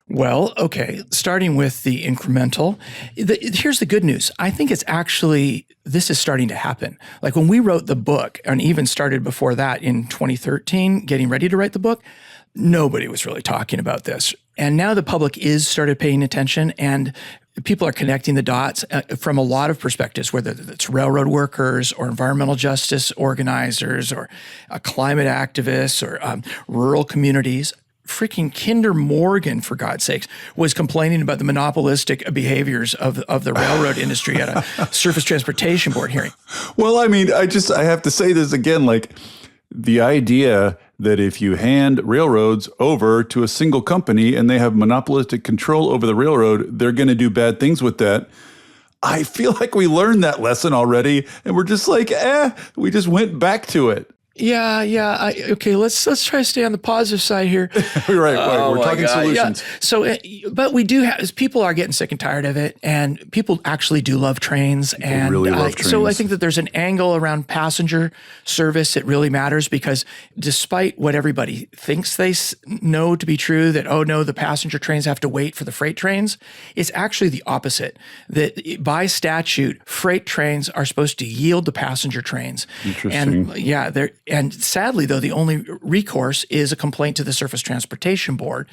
Speaker 2: Well, okay, starting with the incremental, here's the good news. I think it's actually, this is starting to happen. Like when we wrote the book, and even started before that in 2013, getting ready to write the book, nobody was really talking about this. And now the public is started paying attention, and people are connecting the dots from a lot of perspectives, whether it's railroad workers or environmental justice organizers or climate activists or rural communities. Freaking Kinder Morgan, for God's sakes, was complaining about the monopolistic behaviors of the railroad industry at a Surface Transportation Board hearing.
Speaker 1: Well, I mean, I have to say this again, like the idea that if you hand railroads over to a single company and they have monopolistic control over the railroad, they're going to do bad things with that. I feel like we learned that lesson already, and we're just like, we just went back to it.
Speaker 2: Yeah. Okay, let's try to stay on the positive side here.
Speaker 1: Right. We're talking solutions.
Speaker 2: Yeah. So, but we do have, people are getting sick and tired of it, and people actually do love trains.
Speaker 1: People really love trains.
Speaker 2: So I think that there's an angle around passenger service that really matters, because despite what everybody thinks they know to be true, that, oh no, the passenger trains have to wait for the freight trains, it's actually the opposite. That by statute, freight trains are supposed to yield to passenger trains.
Speaker 1: Interesting.
Speaker 2: And sadly, though, the only recourse is a complaint to the Surface Transportation Board.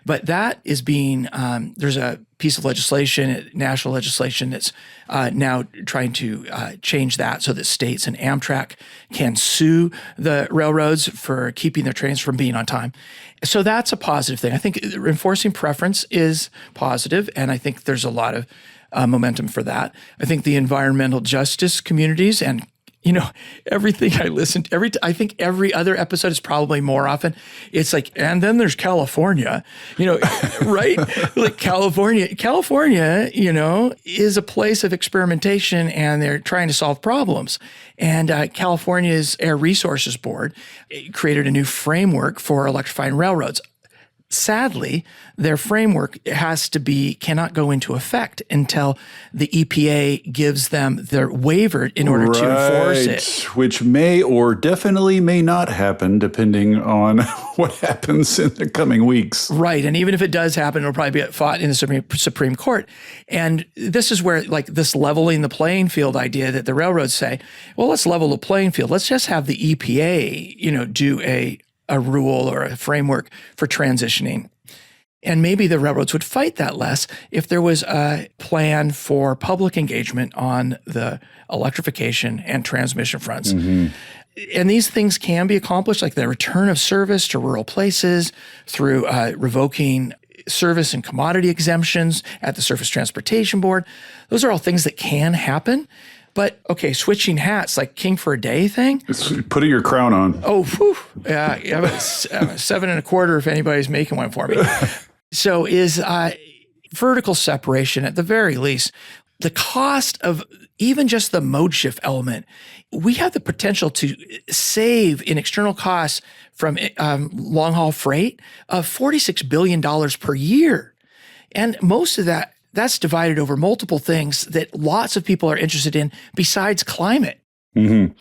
Speaker 2: But that is being, there's a piece of legislation, national legislation, that's now trying to change that so that states and Amtrak can sue the railroads for keeping their trains from being on time. So that's a positive thing. I think enforcing preference is positive, and I think there's a lot of momentum for that. I think the environmental justice communities and everything I listen to, I think every other episode is probably more often. It's like, and then there's California, right? Like California, is a place of experimentation, and they're trying to solve problems. And California's Air Resources Board created a new framework for electrifying railroads. sadly, their framework cannot go into effect until the EPA gives them their waiver in order to enforce it.
Speaker 1: Which may or definitely may not happen depending on what happens in the coming weeks.
Speaker 2: Right. And even if it does happen, it'll probably be fought in the Supreme Court. And this is where like this leveling the playing field idea that the railroads say, well, let's level the playing field. Let's just have the EPA, do a rule or a framework for transitioning. And maybe the railroads would fight that less if there was a plan for public engagement on the electrification and transmission fronts. Mm-hmm. And these things can be accomplished, like the return of service to rural places through revoking service and commodity exemptions at the Surface Transportation Board. Those are all things that can happen. But okay, switching hats, like king for a day thing.
Speaker 1: It's putting your crown on.
Speaker 2: Oh, whew. Yeah, I'm a 7.25 if anybody's making one for me. So is vertical separation at the very least. The cost of even just the mode shift element, we have the potential to save in external costs from long haul freight of $46 billion per year. And most of that's divided over multiple things that lots of people are interested in besides climate.
Speaker 1: Mm-hmm.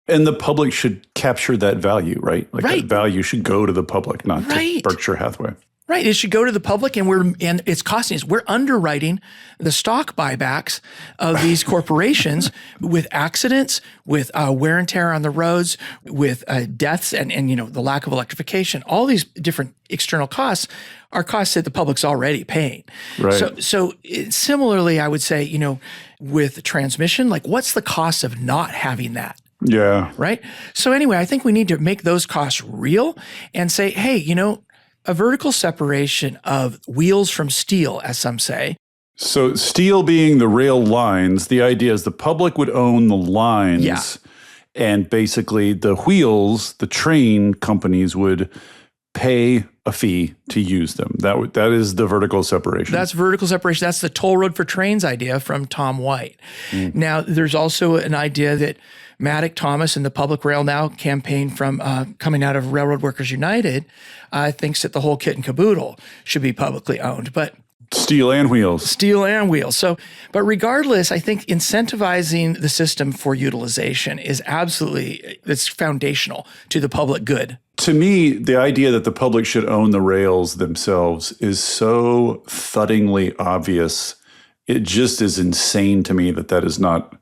Speaker 1: And the public should capture that value, right? Like
Speaker 2: right.
Speaker 1: That value should go to the public, not
Speaker 2: right.
Speaker 1: to Berkshire Hathaway.
Speaker 2: Right. It should go to the public, and it's costing us. We're underwriting the stock buybacks of these corporations with accidents, with wear and tear on the roads, with deaths, and the lack of electrification. All these different external costs are costs that the public's already paying.
Speaker 1: Right.
Speaker 2: So similarly, I would say, with transmission, like what's the cost of not having that?
Speaker 1: Yeah.
Speaker 2: Right. So anyway, I think we need to make those costs real and say, hey, a vertical separation of wheels from steel, as some say.
Speaker 1: So steel being the rail lines, the idea is the public would own the lines.
Speaker 2: Yeah.
Speaker 1: And basically the wheels, the train companies would pay a fee to use them. That is the vertical separation.
Speaker 2: That's vertical separation. That's the toll road for trains idea from Tom White. Mm. Now, there's also an idea that Maddock Thomas and the Public Rail Now campaign from coming out of Railroad Workers United thinks that the whole kit and caboodle should be publicly owned. But
Speaker 1: steel and wheels.
Speaker 2: So, but regardless, I think incentivizing the system for utilization is it's foundational to the public good.
Speaker 1: To me, the idea that the public should own the rails themselves is so thuddingly obvious. It just is insane to me that is not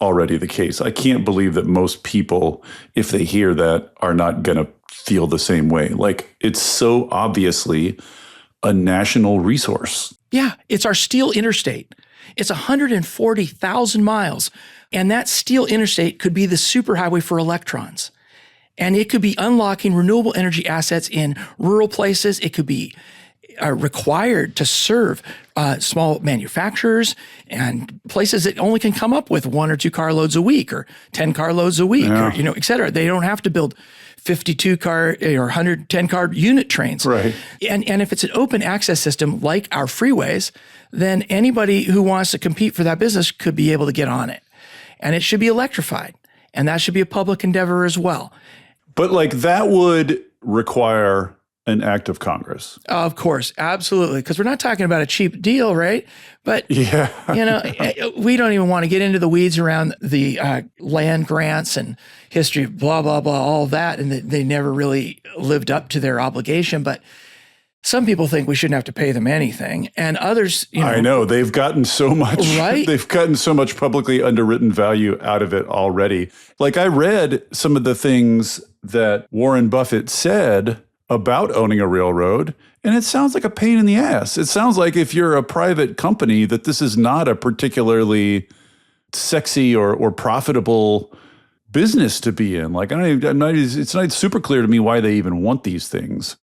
Speaker 1: already the case. I can't believe that most people, if they hear that, are not going to feel the same way. Like, it's so obviously a national resource.
Speaker 2: Yeah, it's our steel interstate. It's 140,000 miles. And that steel interstate could be the superhighway for electrons. And it could be unlocking renewable energy assets in rural places. It could be required to serve small manufacturers and places that only can come up with 1 or 2 carloads a week or 10 carloads a week, or, et cetera. They don't have to build 52 car or 110 car unit trains.
Speaker 1: Right.
Speaker 2: And if it's an open access system like our freeways, then anybody who wants to compete for that business could be able to get on it. And it should be electrified. And that should be a public endeavor as well.
Speaker 1: But that would require an act of Congress.
Speaker 2: Of course, absolutely, because we're not talking about a cheap deal, right? But
Speaker 1: yeah,
Speaker 2: we don't even want to get into the weeds around the land grants and history of blah, blah, blah, all that, and they never really lived up to their obligation. But some people think we shouldn't have to pay them anything, and others,
Speaker 1: I know they've gotten so much.
Speaker 2: Right?
Speaker 1: They've gotten so much publicly underwritten value out of it already. Like, I read some of the things that Warren Buffett said about owning a railroad, and it sounds like a pain in the ass. It sounds like if you're a private company that this is not a particularly sexy or profitable business to be in. Like, it's not super clear to me why they even want these things.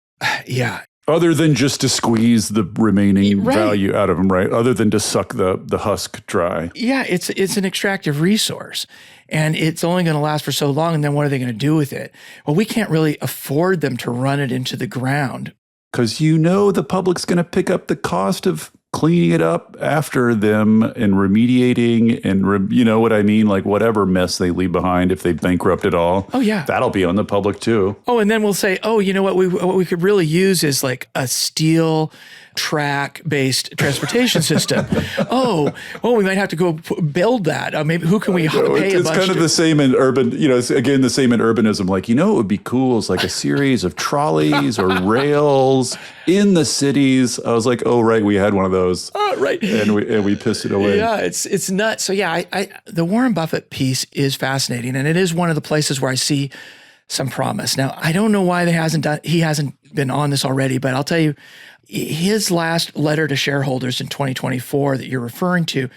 Speaker 2: Yeah.
Speaker 1: Other than just to squeeze the remaining value out of them, right? Other than to suck the husk dry.
Speaker 2: Yeah, it's an extractive resource, and it's only going to last for so long, and then what are they going to do with it? Well, we can't really afford them to run it into the ground.
Speaker 1: Because the public's going to pick up the cost of cleaning it up after them and remediating and, you know what I mean? Like whatever mess they leave behind if they bankrupt it all.
Speaker 2: Oh, yeah.
Speaker 1: That'll be on the public too.
Speaker 2: Oh, and then we'll say, oh, you know what we could really use is like a steel track-based transportation system. We might have to go build that. Maybe who can we pay a bunch?
Speaker 1: It's kind of the same in urban, it's again the same in urbanism. Like, it would be cool. It's like a series of trolleys or rails in the cities. I was like, oh, right, we had one of those.
Speaker 2: Oh, right.
Speaker 1: And we pissed it away.
Speaker 2: Yeah, it's nuts. So yeah, the Warren Buffett piece is fascinating, and it is one of the places where I see some promise. Now, I don't know why he hasn't been on this already, but I'll tell you, his last letter to shareholders in 2024 that you're referring to,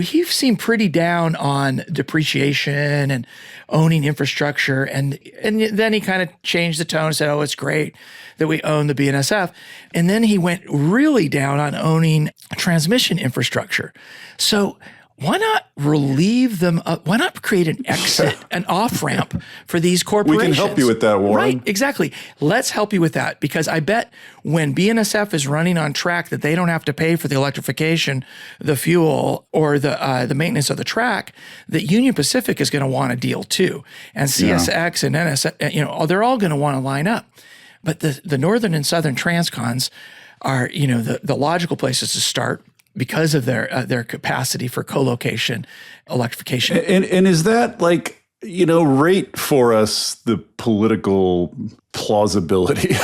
Speaker 2: he seemed pretty down on depreciation and owning infrastructure. And then he kind of changed the tone and said, oh, it's great that we own the BNSF. And then he went really down on owning transmission infrastructure. So why not relieve them up? Why not create an exit, an off-ramp for these corporations?
Speaker 1: We can help you with that, Warren.
Speaker 2: Right, exactly. Let's help you with that, because I bet when BNSF is running on track that they don't have to pay for the electrification, the fuel, or the maintenance of the track, that Union Pacific is going to want a deal too. And CSX and NS, they're all going to want to line up. But the northern and southern transcons are, the logical places to start, because of their capacity for co-location, electrification.
Speaker 1: And is that rate for us the political plausibility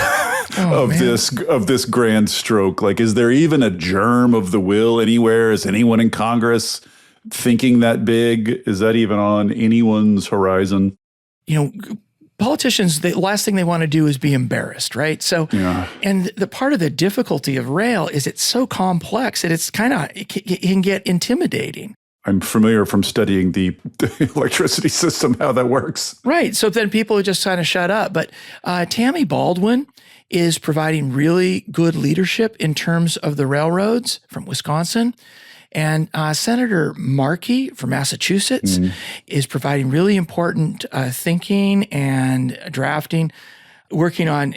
Speaker 1: of this grand stroke? Like, is there even a germ of the will anywhere? Is anyone in Congress thinking that big? Is that even on anyone's horizon?
Speaker 2: Politicians, the last thing they want to do is be embarrassed, right? So, and the part of the difficulty of rail is it's so complex that it can get intimidating.
Speaker 1: I'm familiar from studying the electricity system, how that works.
Speaker 2: Right. So then people just kind of shut up. But Tammy Baldwin is providing really good leadership in terms of the railroads from Wisconsin. And Senator Markey from Massachusetts is providing really important thinking and drafting, working on,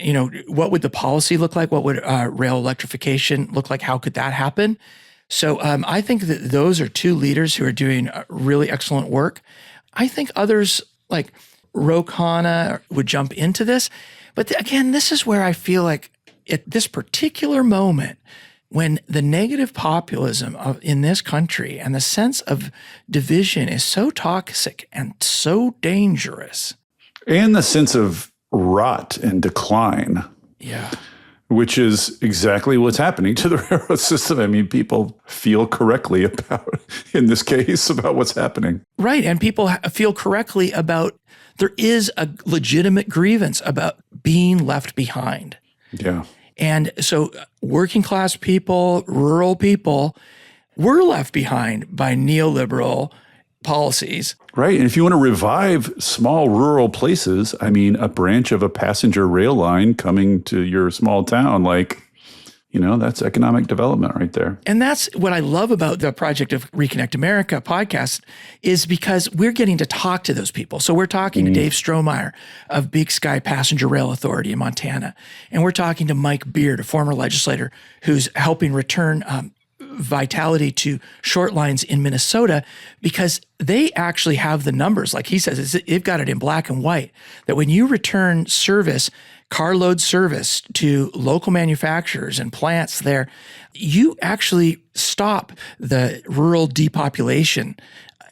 Speaker 2: what would the policy look like? What would rail electrification look like? How could that happen? So I think that those are two leaders who are doing really excellent work. I think others like Ro Khanna would jump into this. But again, this is where I feel like at this particular moment, when the negative populism in this country and the sense of division is so toxic and so dangerous.
Speaker 1: And the sense of rot and decline.
Speaker 2: Yeah.
Speaker 1: Which is exactly what's happening to the railroad system. I mean, people feel correctly in this case, about what's happening.
Speaker 2: Right. And people feel correctly about there is a legitimate grievance about being left behind.
Speaker 1: Yeah.
Speaker 2: And so working class people, rural people were left behind by neoliberal policies.
Speaker 1: Right. And if you want to revive small rural places, I mean, a branch of a passenger rail line coming to your small town, that's economic development right there.
Speaker 2: And that's what I love about the project of Reconnect America podcast, is because we're getting to talk to those people. So we're talking to Dave Strohmeyer of Big Sky Passenger Rail Authority in Montana. And we're talking to Mike Beard, a former legislator who's helping return vitality to short lines in Minnesota, because they actually have the numbers. Like he says, they've got it in black and white, that when you return service, carload service to local manufacturers and plants there, you actually stop the rural depopulation.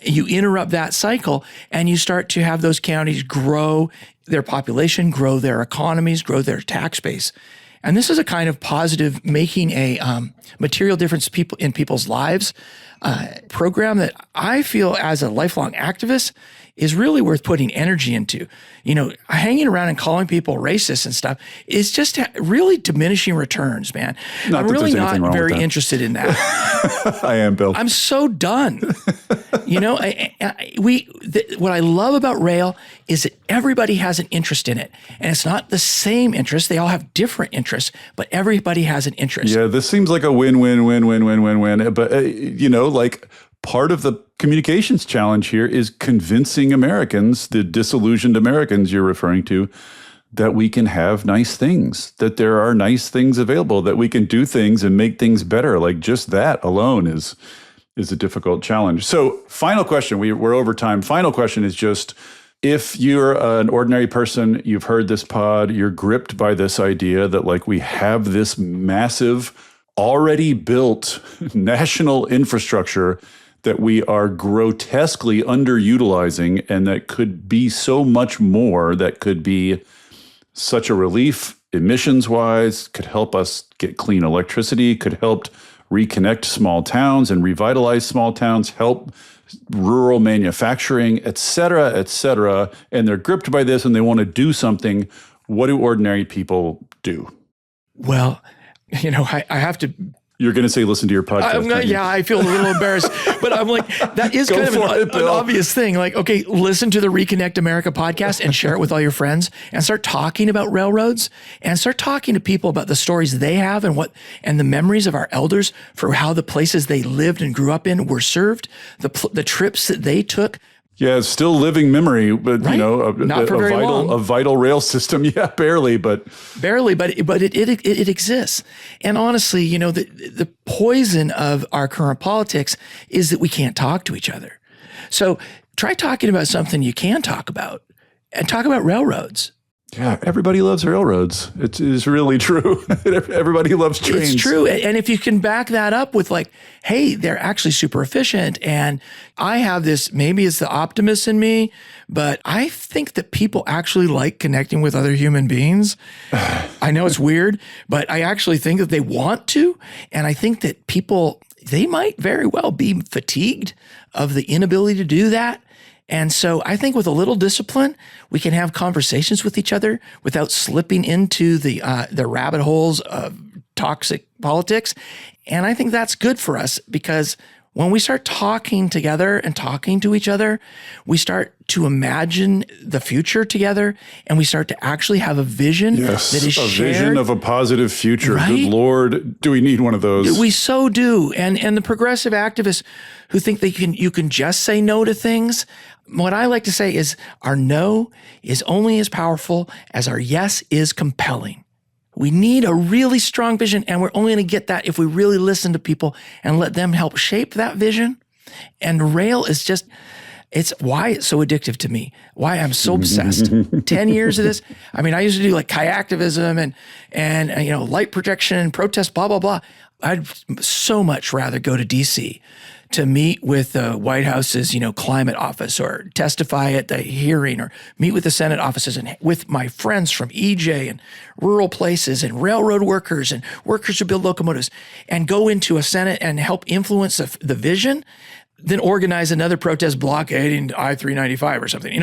Speaker 2: You interrupt that cycle, and you start to have those counties grow their population, grow their economies, grow their tax base. And this is a kind of positive, making a material difference in people's lives program that I feel, as a lifelong activist, is really worth putting energy into. Hanging around and calling people racist and stuff is just really diminishing returns, man. I'm really not very interested in that.
Speaker 1: I am, Bill.
Speaker 2: I'm so done. What I love about rail is that everybody has an interest in it. And it's not the same interest. They all have different interests, but everybody has an interest.
Speaker 1: Yeah, this seems like a win-win-win-win-win-win-win. But, part of the communications challenge here is convincing Americans, the disillusioned Americans you're referring to, that we can have nice things, that there are nice things available, that we can do things and make things better. Like just that alone is a difficult challenge. So final question, we're over time. Final question is just, if you're an ordinary person, you've heard this pod, you're gripped by this idea that like we have this massive, already built national infrastructure that we are grotesquely underutilizing, and that could be so much more, that could be such a relief emissions-wise, could help us get clean electricity, could help reconnect small towns and revitalize small towns, help rural manufacturing, et cetera, and they're gripped by this and they want to do something. What do ordinary people do?
Speaker 2: Well, I have to...
Speaker 1: You're going to say, listen to your podcast.
Speaker 2: I feel a little embarrassed, but I'm like, that is kind of an obvious thing. Like, okay, listen to the Reconnect America podcast and share it with all your friends, and start talking about railroads, and start talking to people about the stories they have and the memories of our elders for how the places they lived and grew up in were served, the trips that they took.
Speaker 1: Yeah, it's still living memory, but
Speaker 2: right? Not for very long.
Speaker 1: A vital rail system. Yeah, barely, but
Speaker 2: it exists. And honestly, the poison of our current politics is that we can't talk to each other. So try talking about something you can talk about, and talk about railroads.
Speaker 1: Yeah, everybody loves railroads. It is really true. Everybody loves trains.
Speaker 2: It's true. And if you can back that up with like, hey, they're actually super efficient. And I have this, maybe it's the optimist in me, but I think that people actually like connecting with other human beings. I know it's weird, but I actually think that they want to. And I think that people, they might very well be fatigued of the inability to do that. And so I think with a little discipline, we can have conversations with each other without slipping into the rabbit holes of toxic politics. And I think that's good for us, because when we start talking together and talking to each other, we start to imagine the future together, and we start to actually have a vision that is shared.
Speaker 1: A vision of a positive future. Right? Good Lord, do we need one of those?
Speaker 2: We so do. And the progressive activists who think you can just say no to things, what I like to say is our no is only as powerful as our yes is compelling. We need a really strong vision, and we're only going to get that if we really listen to people and let them help shape that vision. And rail is just, it's why it's so addictive to me, why I'm so obsessed. 10 years of this. I mean, I used to do like kayaktivism and light projection, protest, blah, blah, blah. I'd so much rather go to DC to meet with the White House's, climate office, or testify at the hearing, or meet with the Senate offices, and with my friends from EJ and rural places and railroad workers and workers who build locomotives, and go into a Senate and help influence the vision, then organize another protest blockading I-395 or something.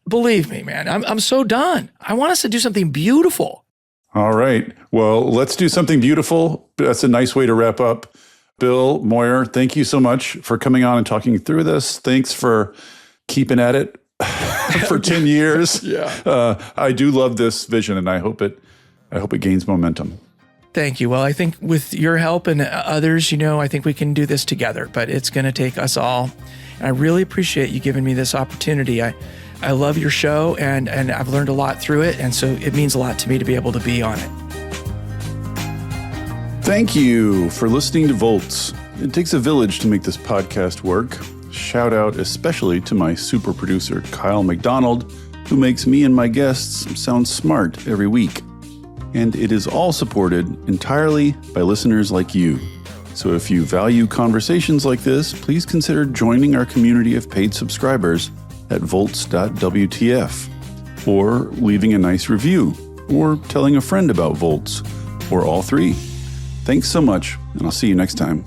Speaker 2: Believe me, man, I'm so done. I want us to do something beautiful.
Speaker 1: All right. Well, let's do something beautiful. That's a nice way to wrap up. Bill Moyer, thank you so much for coming on and talking through this. Thanks for keeping at it for 10 years.
Speaker 2: Yeah.
Speaker 1: I do love this vision, and I hope it gains momentum.
Speaker 2: Thank you. Well, I think with your help and others, I think we can do this together, but it's going to take us all. And I really appreciate you giving me this opportunity. I love your show, and I've learned a lot through it. And so it means a lot to me to be able to be on it.
Speaker 1: Thank you for listening to Volts. It takes a village to make this podcast work. Shout out especially to my super producer, Kyle McDonald, who makes me and my guests sound smart every week. And it is all supported entirely by listeners like you. So if you value conversations like this, please consider joining our community of paid subscribers at volts.wtf, or leaving a nice review, or telling a friend about Volts, or all three. Thanks so much, and I'll see you next time.